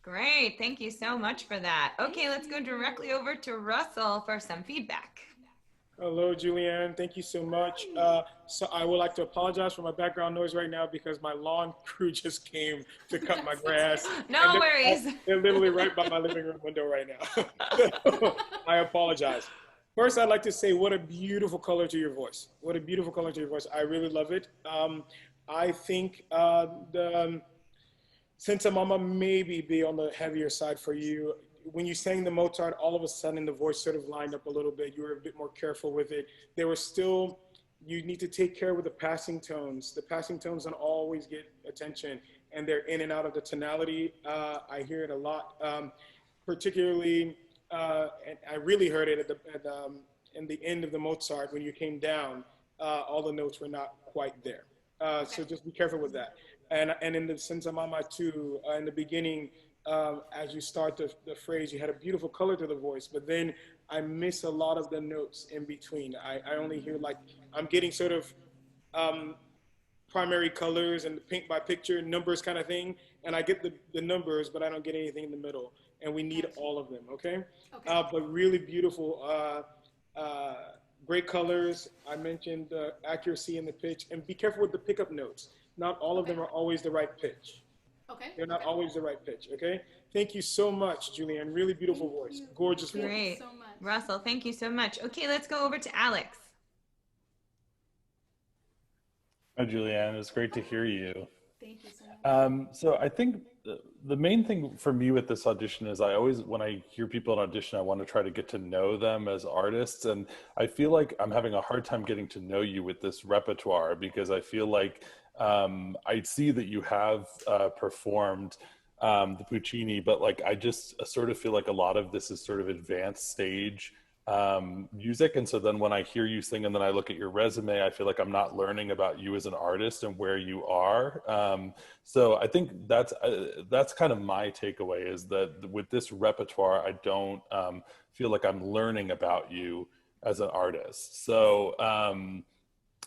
Great. Thank you so much for that. Okay, let's go directly over to Russell for some feedback. Hello, Julianne. Thank you so much. So I would like to apologize for my background noise right now because my lawn crew just came to cut my grass. No worries. They're literally right by my living room window right now. I apologize. First, I'd like to say what a beautiful color to your voice. What a beautiful color to your voice. I really love it. I think the Senza Mama maybe be on the heavier side for you. When you sang the Mozart, all of a sudden the voice sort of lined up a little bit. You were a bit more careful with it. There was still, you need to take care with the passing tones. The passing tones don't always get attention, and they're in and out of the tonality. I hear it a lot, particularly, and I really heard it in the end of the Mozart when you came down. All the notes were not quite there. So just be careful with that. And in the Senza Mama too, in the beginning, as you start the phrase, you had a beautiful color to the voice, but then I miss a lot of the notes in between. I only hear like, I'm getting sort of primary colors and paint by picture numbers kind of thing. And I get the numbers, but I don't get anything in the middle. And we need all of them, okay? But really beautiful, great colors. I mentioned accuracy in the pitch, and be careful with the pickup notes. Not all of them are always the right pitch. Okay. They're not always the right pitch, okay? Thank you so much, Julianne. Really beautiful voice. Gorgeous voice. Great. Russell, thank you so much. Okay, let's go over to Alex. Hi, Julianne. It's great to hear you. Thank you so much. So I think the main thing for me with this audition is I always, when I hear people in audition, I want to try to get to know them as artists. And I feel like I'm having a hard time getting to know you with this repertoire, because I feel like I see that you have performed the Puccini, but like I just sort of feel like a lot of this is sort of advanced stage music. And so then when I hear you sing and then I look at your resume, I feel like I'm not learning about you as an artist and where you are. So I think that's kind of my takeaway, is that with this repertoire, I don't feel like I'm learning about you as an artist. So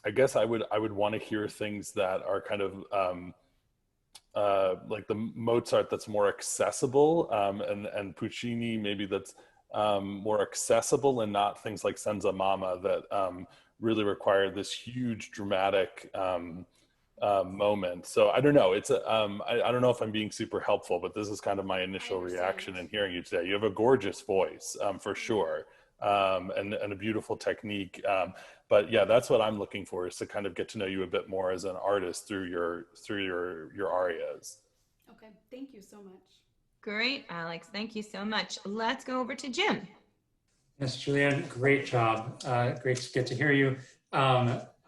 I guess I would want to hear things that are kind of like the Mozart that's more accessible, and Puccini maybe that's more accessible, and not things like Senza Mama that really require this huge dramatic moment. So I don't know. It's I don't know if I'm being super helpful, but this is kind of my initial reaction in hearing you today. You have a gorgeous voice, for sure, and a beautiful technique. But yeah, that's what I'm looking for, is to kind of get to know you a bit more as an artist through your arias. Okay, thank you so much. Great, Alex. Thank you so much. Let's go over to Jim. Yes, Julianne, great job. Great to get to hear you.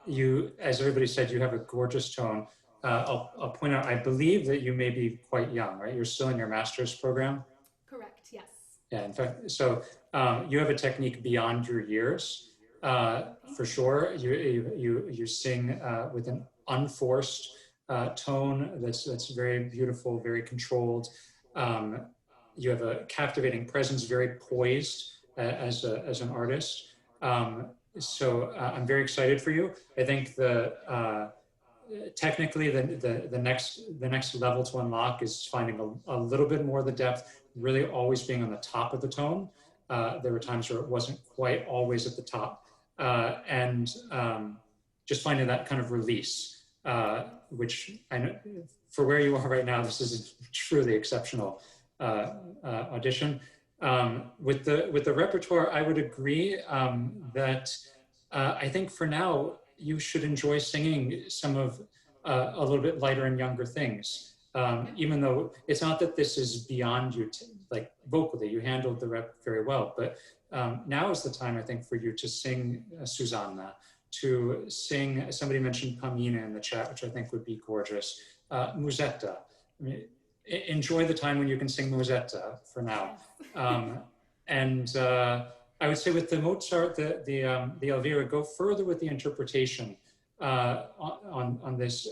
You, as everybody said, you have a gorgeous tone. I'll point out, I believe that you may be quite young, right? You're still in your master's program? Correct, yes. Yeah, in fact, so you have a technique beyond your years, for sure. You sing with an unforced tone that's very beautiful, very controlled. You have a captivating presence, very poised as an artist. So I'm very excited for you. I think technically the next level to unlock is finding a little bit more of the depth, really always being on the top of the tone. There were times where it wasn't quite always at the top, and just finding that kind of release, which I know for where you are right now, this is a truly exceptional audition. With the repertoire, I would agree that I think for now you should enjoy singing some of a little bit lighter and younger things. Even though it's not that this is beyond you, like vocally, you handled the rep very well, but now is the time, I think, for you to sing Susanna, to sing, somebody mentioned Pamina in the chat, which I think would be gorgeous. Musetta. I mean, enjoy the time when you can sing Musetta for now. And I would say with the Mozart, the Elvira, go further with the interpretation on this.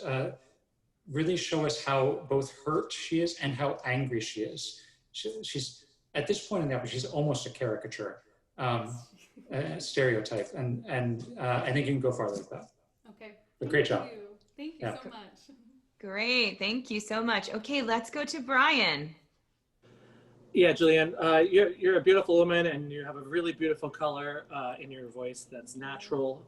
Really show us how both hurt she is and how angry she is. She's at this point in the opera, she's almost a caricature, a stereotype, and I think you can go farther with that. Okay. But great job. Thank you so much. Great, thank you so much. Okay, let's go to Brian. Yeah, Julianne, you're a beautiful woman, and you have a really beautiful color in your voice that's natural.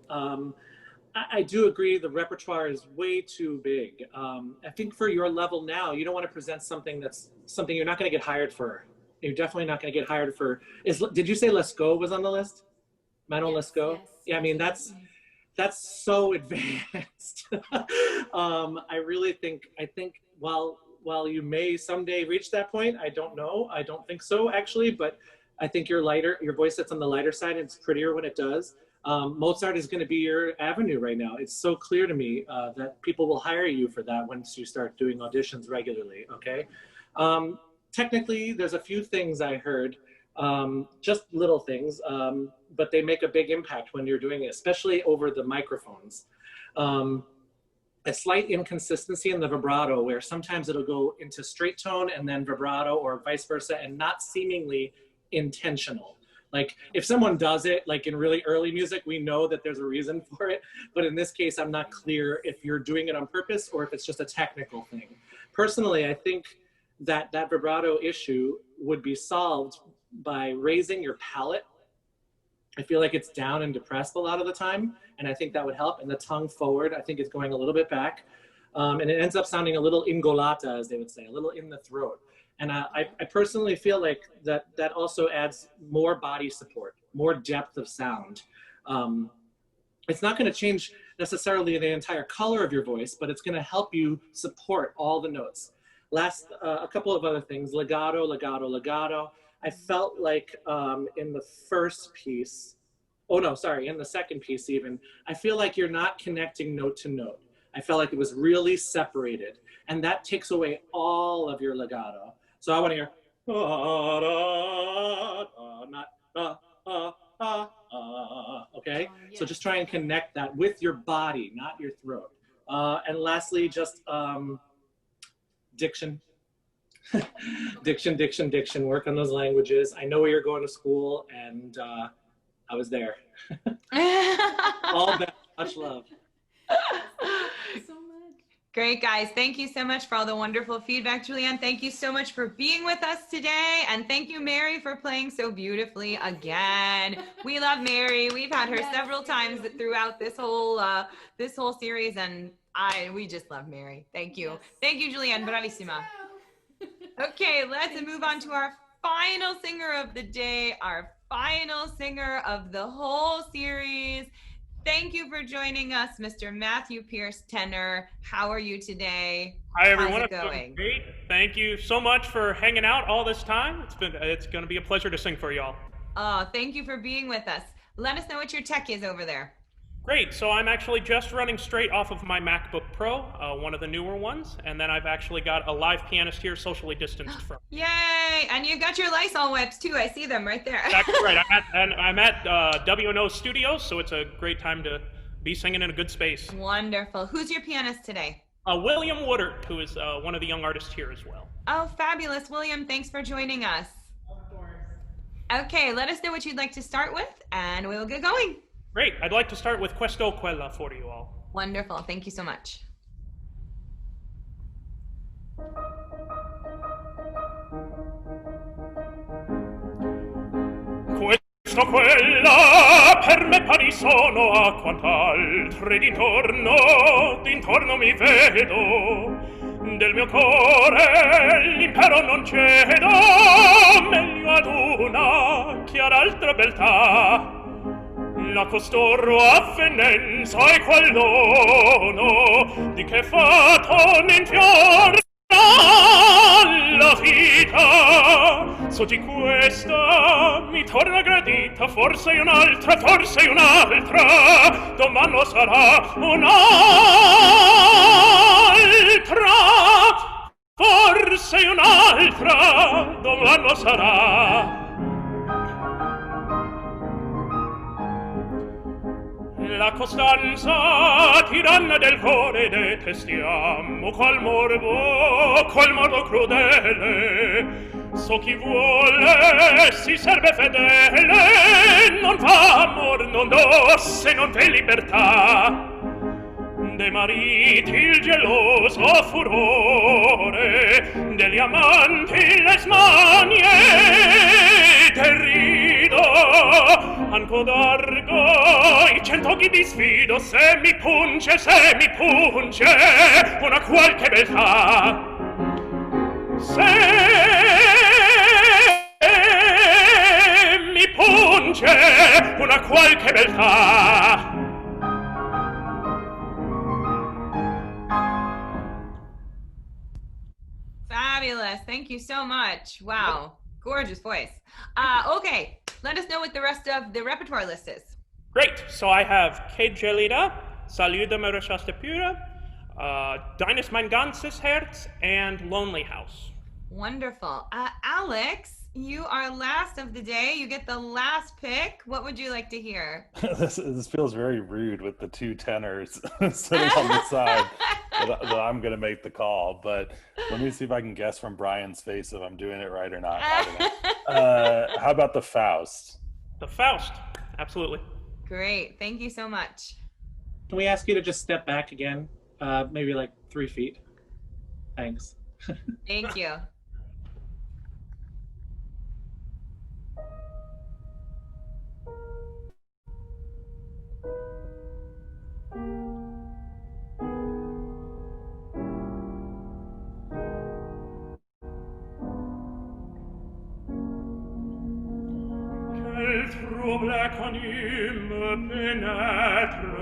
I do agree the repertoire is way too big. I think for your level now, you don't want to present something that's something you're not going to get hired for. You're definitely not going to get hired for. Did you say Lescaut was on the list? Manon Lescaut? Yes. Yeah, I mean, that's so advanced. I really think, while you may someday reach that point, I don't know. I don't think so, actually, but I think your voice sits on the lighter side, and it's prettier when it does. Mozart is going to be your avenue right now. It's so clear to me that people will hire you for that once you start doing auditions regularly, okay? Technically, there's a few things I heard, just little things, but they make a big impact when you're doing it, especially over the microphones. A slight inconsistency in the vibrato, where sometimes it'll go into straight tone and then vibrato, or vice versa, and not seemingly intentional. Like if someone does it, like in really early music, we know that there's a reason for it. But in this case, I'm not clear if you're doing it on purpose or if it's just a technical thing. Personally, I think that vibrato issue would be solved by raising your palate. I feel like it's down and depressed a lot of the time, and I think that would help. And the tongue forward, I think it's going a little bit back. And it ends up sounding a little ingolata, as they would say, a little in the throat. And I personally feel like that also adds more body support, more depth of sound. It's not going to change necessarily the entire color of your voice, but it's going to help you support all the notes. A couple of other things, legato, legato, legato. I felt like in the first piece, in the second piece even, I feel like you're not connecting note to note. I felt like it was really separated, and that takes away all of your legato. So I want to hear, okay? Yes. So just try and connect that with your body, not your throat. And lastly, just diction. diction, work on those languages. I know where you're going to school, and I was there. All that, much love. Thank you so much. Great, guys. Thank you so much for all the wonderful feedback, Julianne. Thank you so much for being with us today. And thank you, Mary, for playing so beautifully again. We love Mary. We've had her several times throughout this whole series, and we just love Mary. Thank you. Yes. Thank you, Julianne. Bravissima. Okay, let's move on to our final singer of the day, our final singer of the whole series. Thank you for joining us, Mr. Matthew Pierce, tenor. How are you today? Hi, everyone. How's it going? Great. Thank you so much for hanging out all this time. It's going to be a pleasure to sing for y'all. Oh, thank you for being with us. Let us know what your tech is over there. Great. So I'm actually just running straight off of my MacBook Pro, one of the newer ones, and then I've actually got a live pianist here, socially distanced from. Yay! And you got your Lysol wipes too. I see them right there. That's right. I'm at W&O Studios, so it's a great time to be singing in a good space. Wonderful. Who's your pianist today? William Woodard, who is one of the young artists here as well. Oh, fabulous. William, thanks for joining us. Of course. Okay, let us know what you'd like to start with, and we'll get going. Great. I'd like to start with Questo Quella for you all. Wonderful. Thank you so much. Questo quella per me pari sono a quant'altre d'intorno mi vedo del mio core l'impero non cedo meglio ad una che ad altra beltà la costoro avvenenza e qual dono di che fatto n'infiora la vita so di questa mi torna gradita forse un'altra domani sarà un'altra forse un'altra domani sarà. La costanza tiranna del cuore detestiamo qual morbo crudele so chi vuole si serve fedele non fa amor non dosse non v'è libertà dei mariti il geloso furore degli amanti le smanie terrido anco d'argo i 100 occhi di sfido se mi punge una qualche beltà se mi punge una qualche beltà. Fabulous. Thank you so much. Wow. Gorgeous voice. Okay. Let us know what the rest of the repertoire list is. Great. So I have Che Gelida, Saludame Reschaste Pura, Deines mein ganzes Herz, and Lonely House. Wonderful. Alex, you are last of the day. You get the last pick. What would you like to hear? This feels very rude with the two tenors sitting on the side that I'm going to make the call. But let me see if I can guess from Brian's face if I'm doing it right or not. I don't know. How about the Faust? The Faust, absolutely. Great. Thank you so much. Can we ask you to just step back again? Maybe like 3 feet. Thanks. Thank you. Quel trouble inconnu me pénètre.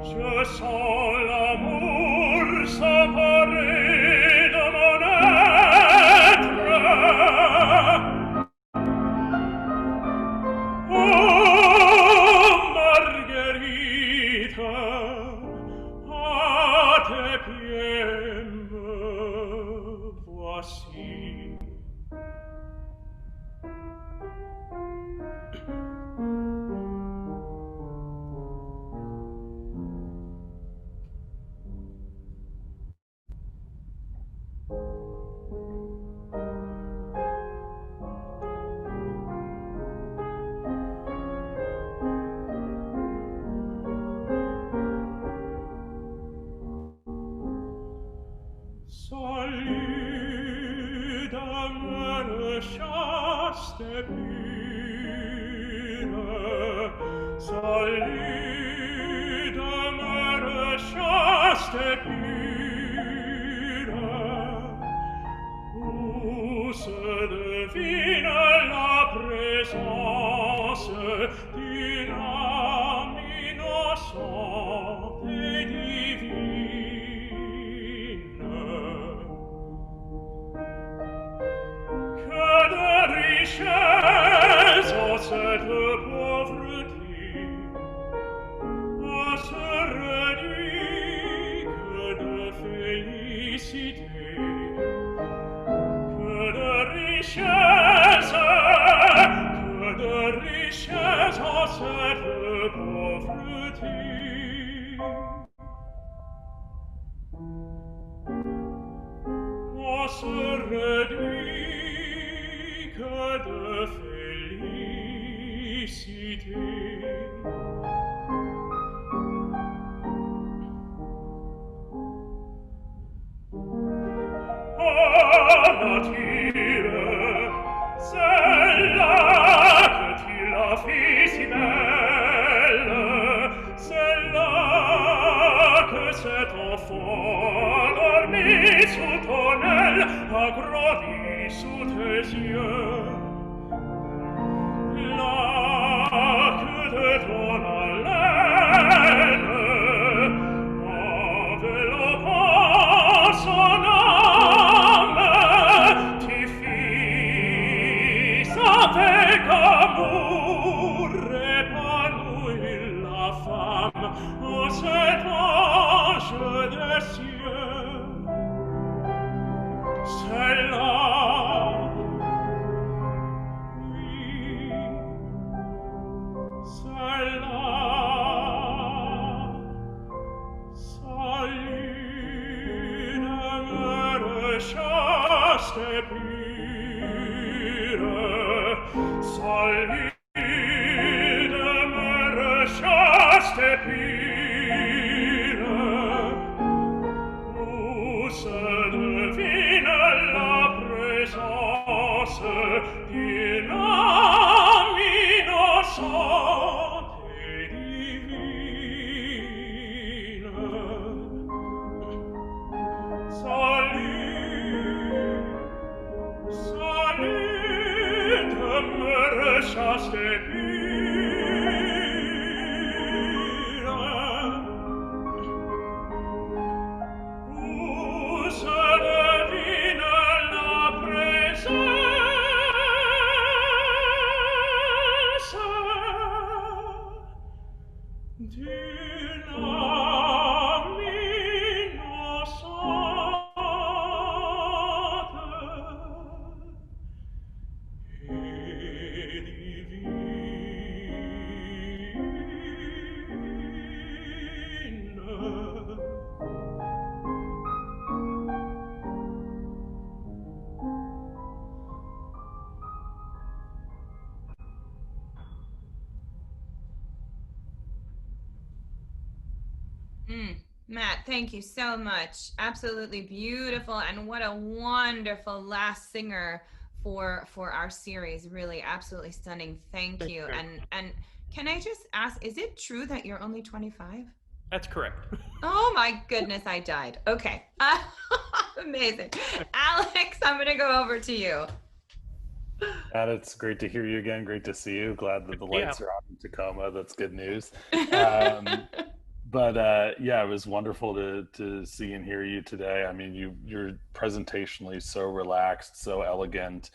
Je sens l'amour s'emparer de mon être. Oh, Marguerite, à tes pieds me voici. Salut, demeure chaste pure. Salut, demeure chaste pure. Où se devine la présence d'une âme innocente et divine. Que de richesse en cette pauvreté, à se réduit que de félicité. Que de richesse en cette pauvreté. On se réduit que de félicité. Oh, nature, celle-là que tu l'as fait si belle, celle-là que cet enfant dormit sous ton aile, a grandi sous tes yeux. Là que de ton haleine, enveloppant son âme, tu fis avec amour épanouir la femme en cet ange des cieux. Celle-là, oui, celle-là, salut, demeure chaste et pure. Salut, demeure chaste et pure. Où se devine la présence d'une âme innocente et divine. Salut, salut, demeure chaste Matt, thank you so much. Absolutely beautiful, and what a wonderful last singer for our series. Really, absolutely stunning. Thank you. And can I just ask, is it true that you're only 25? That's correct. Oh my goodness, I died. Okay. Amazing. Alex, I'm going to go over to you. Matt, it's great to hear you again. Great to see you. Glad that the lights are on in Tacoma. That's good news. But yeah, it was wonderful to see and hear you today. I mean, you're presentationally so relaxed, so elegant.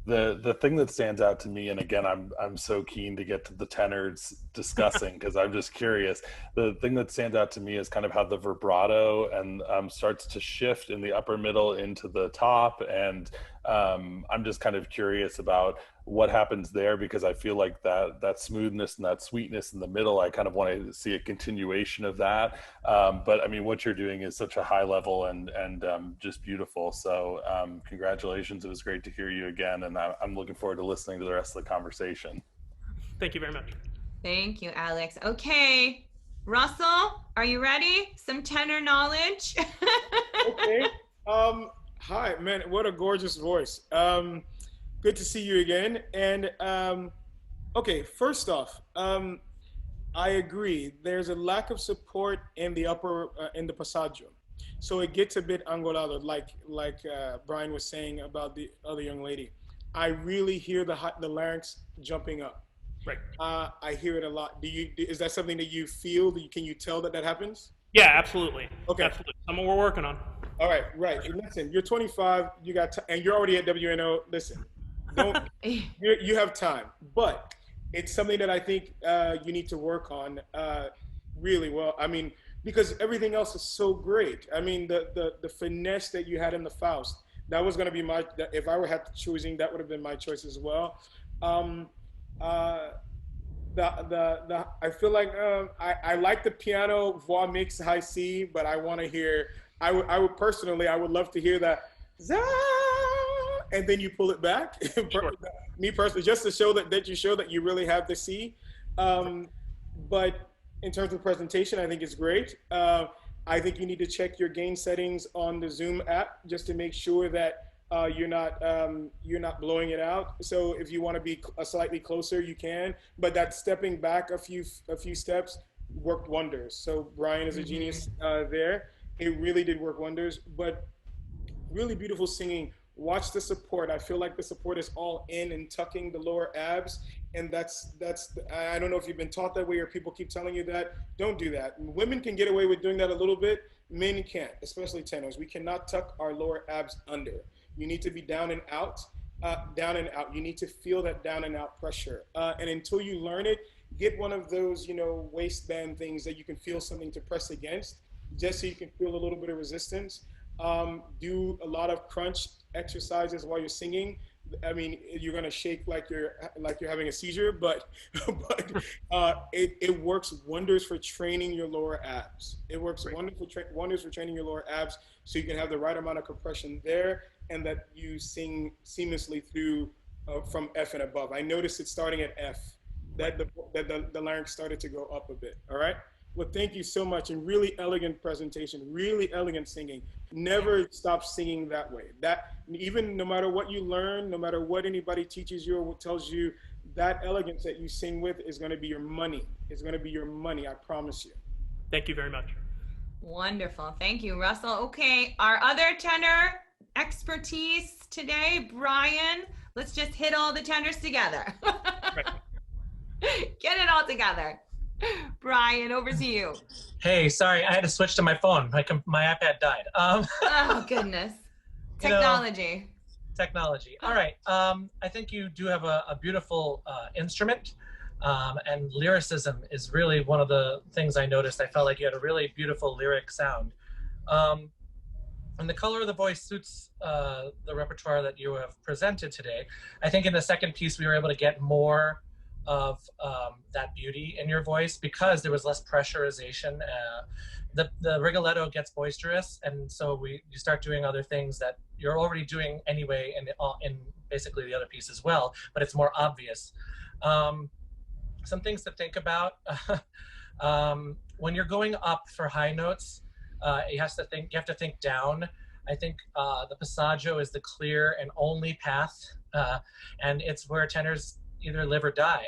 The thing that stands out to me, and again, I'm so keen to get to the tenors discussing because I'm just curious. The thing that stands out to me is kind of how the vibrato and starts to shift in the upper middle into the top, and I'm just kind of curious about what happens there, because I feel like that smoothness and that sweetness in the middle, I kind of want to see a continuation of that. But I mean, what you're doing is such a high level and just beautiful. So congratulations. It was great to hear you again. And I'm looking forward to listening to the rest of the conversation. Thank you very much. Thank you, Alex. Okay, Russell, are you ready? Some tenor knowledge? Okay. Hi, man, what a gorgeous voice. Good to see you again. And okay, first off, I agree. There's a lack of support in the upper, in the passaggio. So it gets a bit angolado, like Brian was saying about the other young lady. I really hear the larynx jumping up. Right. I hear it a lot. Is that something that you feel? Can you tell that happens? Yeah, absolutely. Okay. Absolutely. Something we're working on. All right, right. Listen, you're 25. You got, and you're already at WNO. Listen, you have time, but it's something that I think you need to work on really well. I mean, because everything else is so great. I mean, the finesse that you had in the Faust, that was going to be if I were had to choosing, that would have been my choice as well. I feel like I like the piano voix mix high C, but I want to hear. I would personally, I would love to hear that, and then you pull it back. Sure. Me personally, just to show that you really have the C. But in terms of presentation, I think it's great. I think you need to check your gain settings on the Zoom app just to make sure that you're not blowing it out. So if you want to be slightly closer, you can. But that stepping back a few steps worked wonders. So Brian is a genius there. It really did work wonders. But really beautiful singing. Watch the support. I feel like the support is all in and tucking the lower abs. And that's I don't know if you've been taught that way or people keep telling you that. Don't do that. Women can get away with doing that a little bit. Men can't, especially tenors. We cannot tuck our lower abs under. You need to be down and out, down and out. You need to feel that down and out pressure. And until you learn it, get one of those, waistband things that you can feel something to press against, just so you can feel a little bit of resistance. Do a lot of crunch exercises while you're singing. I mean, you're gonna shake like you're having a seizure, but it works wonders for training your lower abs. It works wonders for training your lower abs, so you can have the right amount of compression there, and that you sing seamlessly through from F and above. I noticed it starting at F, that the larynx started to go up a bit. All right. Well, thank you so much, and really elegant presentation, really elegant singing. Never stop singing that way. That, even no matter what you learn, no matter what anybody teaches you or tells you, that elegance that you sing with is going to be your money. It's going to be your money, I promise you. Thank you very much. Wonderful. Thank you, Russell. Okay, our other tenor expertise today, Brian. Let's just hit all the tenors together. Right. Get it all together. Brian, over to you. Hey, sorry, I had to switch to my phone. My iPad died. Oh, goodness. Technology. Technology. All right. I think you do have a beautiful instrument, and lyricism is really one of the things I noticed. I felt like you had a really beautiful lyric sound. And the color of the voice suits the repertoire that you have presented today. I think in the second piece, we were able to get more of that beauty in your voice because there was less pressurization. The rigoletto gets boisterous, and so you start doing other things that you're already doing anyway in basically the other piece as well, but it's more obvious. Some things to think about. when you're going up for high notes, you have to think down. I think the passaggio is the clear and only path, and it's where tenors either live or die.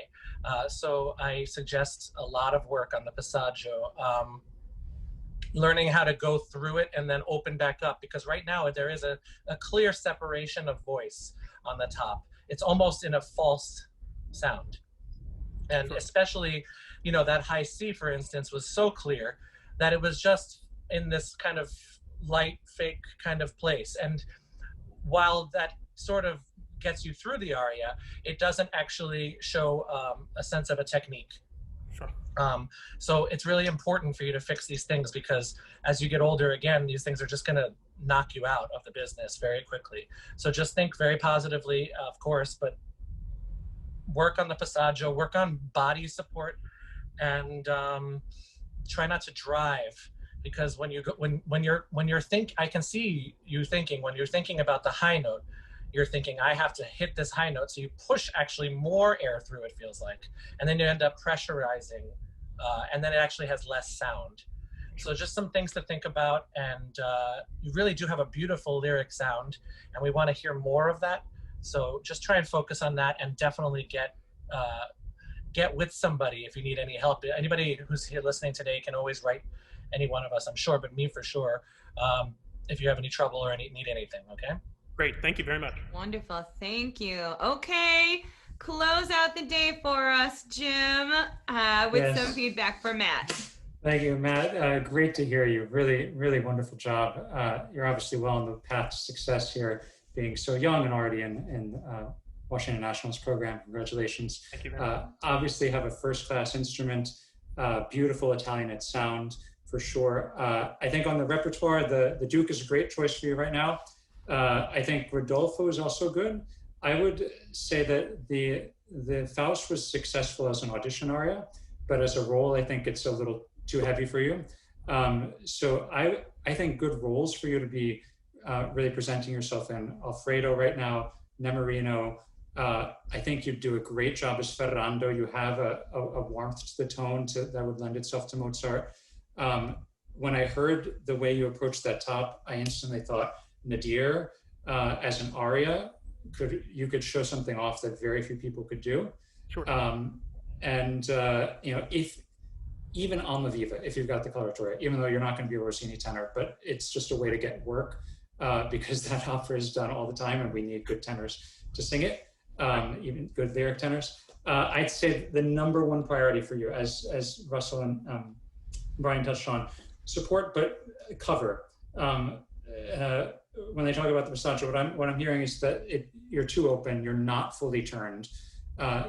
So I suggest a lot of work on the passaggio, learning how to go through it and then open back up, because right now there is a clear separation of voice on the top. It's almost in a false sound. And especially, you know, that high C, for instance, was so clear that it was just in this kind of light, fake kind of place. And while that sort of gets you through the aria, it doesn't actually show a sense of a technique. Sure. So it's really important for you to fix these things, because as you get older, again, these things are just going to knock you out of the business very quickly. So just think very positively, of course, but work on the passaggio, work on body support, and try not to drive, because when you're I can see you thinking, when you're thinking about the high note, you're thinking, I have to hit this high note. So you push actually more air through, it feels like. And then you end up pressurizing, and then it actually has less sound. So just some things to think about. And you really do have a beautiful lyric sound, and we want to hear more of that. So just try and focus on that, and definitely get with somebody if you need any help. Anybody who's here listening today can always write any one of us, I'm sure, but me for sure, if you have any trouble or need anything, okay? Great, thank you very much. Wonderful, thank you. Okay, close out the day for us, Jim, with some feedback for Matt. Thank you, Matt. Great to hear you. Really, really wonderful job. You're obviously well on the path to success here, being so young and already in Washington Nationals program. Congratulations. Thank you very much. Obviously have a first-class instrument, beautiful Italianate sound for sure. I think on the repertoire, the Duke is a great choice for you right now. I think Rodolfo is also good. I would say that the Faust was successful as an audition aria, but as a role, I think it's a little too heavy for you. So I think good roles for you to be really presenting yourself in: Alfredo right now, Nemorino. I think you do a great job as Ferrando. You have a warmth to the tone that would lend itself to Mozart. When I heard the way you approached that top, I instantly thought Nadir as an aria, you could show something off that very few people could do. Sure. You know, if even Almaviva, if you've got the coloratura, even though you're not going to be a Rossini tenor, but it's just a way to get work because that opera is done all the time, and we need good tenors to sing it, even good lyric tenors. I'd say the number one priority for you, as Russell and Brian touched on, support, but cover. When they talk about the passaggio, what I'm hearing is that you're too open, you're not fully turned.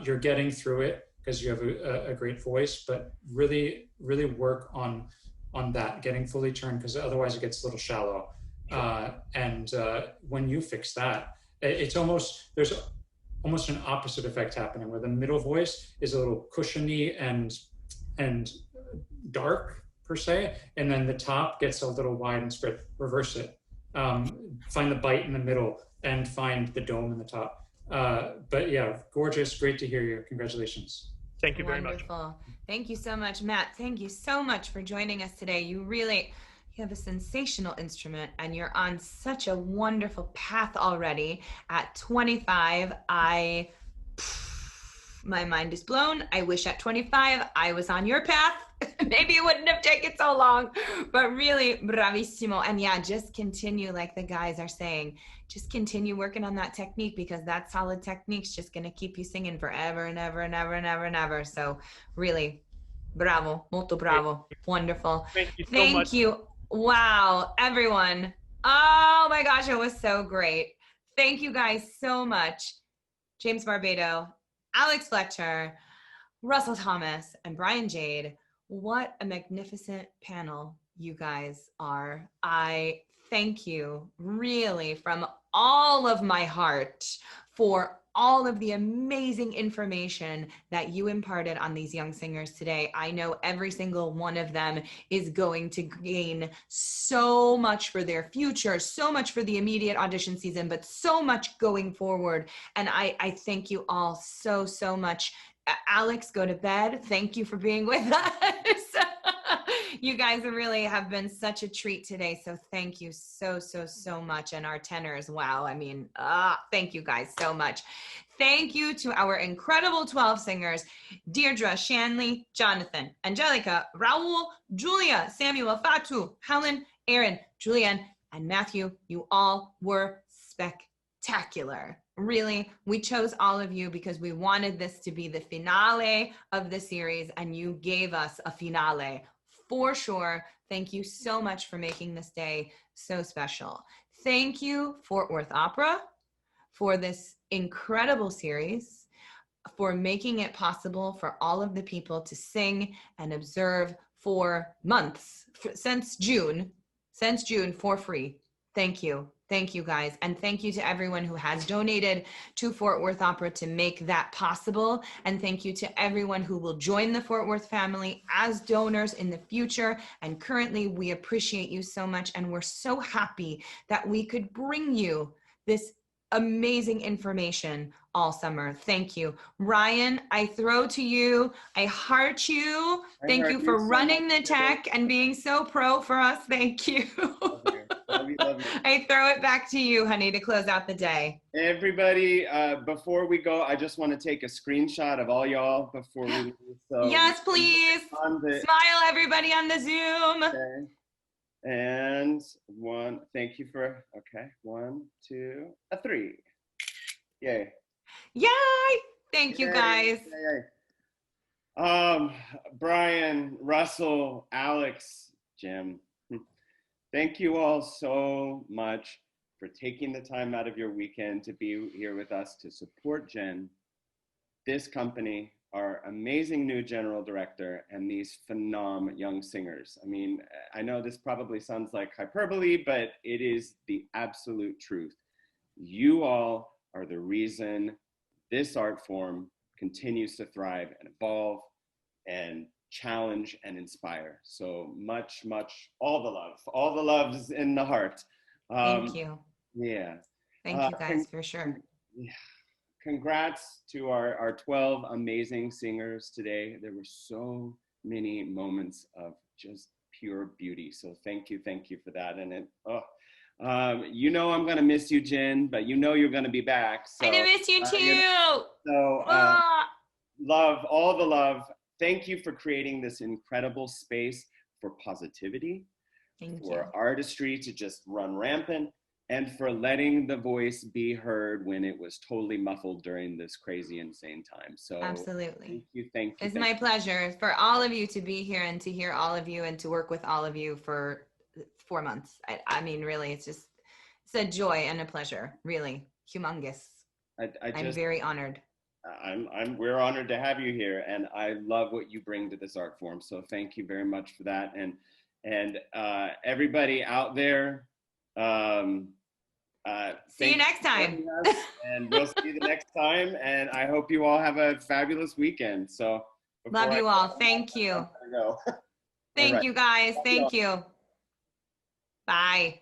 You're getting through it because you have a great voice, but really, really work on that, getting fully turned, because otherwise it gets a little shallow. When you fix that, there's almost an opposite effect happening, where the middle voice is a little cushiony and dark per se, and then the top gets a little wide and spread. Reverse it. Find the bite in the middle and find the dome in the top. But yeah, gorgeous. Great to hear you. Congratulations. Thank you very much. Wonderful. Thank you so much, Matt. Thank you so much for joining us today. You have a sensational instrument, and you're on such a wonderful path already. At 25, my mind is blown. I wish at 25 I was on your path. Maybe it wouldn't have taken so long, but really bravissimo. And yeah, just continue, like the guys are saying, just continue working on that technique, because that solid technique's just going to keep you singing forever and ever and ever and ever and ever. So really, bravo, molto bravo. Wonderful. Thank you so Thank much. you. Wow, everyone. Oh my gosh, it was so great. Thank you guys so much. James Barbato, Alex Fletcher, Russell Thomas, and Brian Jagde. What a magnificent panel you guys are. I thank you really from all of my heart for all of the amazing information that you imparted on these young singers today. I know every single one of them is going to gain so much for their future, so much for the immediate audition season, but so much going forward. And I thank you all so, so much. Alex, go to bed. Thank you for being with us. You guys really have been such a treat today. So thank you so much. And our tenors, wow. I mean, thank you guys so much. Thank you to our incredible 12 singers, Deirdre, Shanley, Jonathan, Angelica, Raul, Julia, Samuel, Fatu, Helen, Erin, Julianne, and Matthew. You all were spectacular. Really, we chose all of you because we wanted this to be the finale of the series, and you gave us a finale for sure. Thank you so much for making this day so special. Thank you, Fort Worth Opera, for this incredible series, for making it possible for all of the people to sing and observe for months, since June for free. Thank you. Thank you, guys. And thank you to everyone who has donated to Fort Worth Opera to make that possible. And thank you to everyone who will join the Fort Worth family as donors in the future. And currently, we appreciate you so much. And we're so happy that we could bring you this amazing information all summer. Thank you. Ryan, I throw to you. I heart you. Thank you for running the tech and being so pro for us. Thank you. Love you, love you. I throw it back to you, honey, to close out the day. Everybody, before we go, I just want to take a screenshot of all y'all before we leave. So yes, please. Smile, everybody on the Zoom. Okay. And one, thank you for, okay, 1, 2, 3. Yay. Yay. Thank you, guys. Yay. Brian, Russell, Alex, Jim, thank you all so much for taking the time out of your weekend to be here with us to support Jen, this company, our amazing new general director, and these phenomenal young singers. I mean, I know this probably sounds like hyperbole, but it is the absolute truth. You all are the reason this art form continues to thrive and evolve and challenge and inspire. So much, all the loves in the heart. Thank you. Yeah. Thank you guys, for sure. Yeah. Congrats to our 12 amazing singers today. There were so many moments of just pure beauty. So thank you for that. And you know I'm gonna miss you, Jen, but you know you're gonna be back. So, I miss you too. Love, all the love. Thank you for creating this incredible space for positivity, for artistry to just run rampant, and for letting the voice be heard when it was totally muffled during this crazy, insane time. So absolutely. Thank you. It's my pleasure for all of you to be here and to hear all of you and to work with all of you for 4 months. I mean, really, it's a joy and a pleasure, really humongous. I'm very honored. We're honored to have you here, and I love what you bring to this art form. So thank you very much for that. And everybody out there, see you next time. And we'll see you the next time. And I hope you all have a fabulous weekend. So love you all. Thank you. Go. Thank you guys. Thank you. Bye.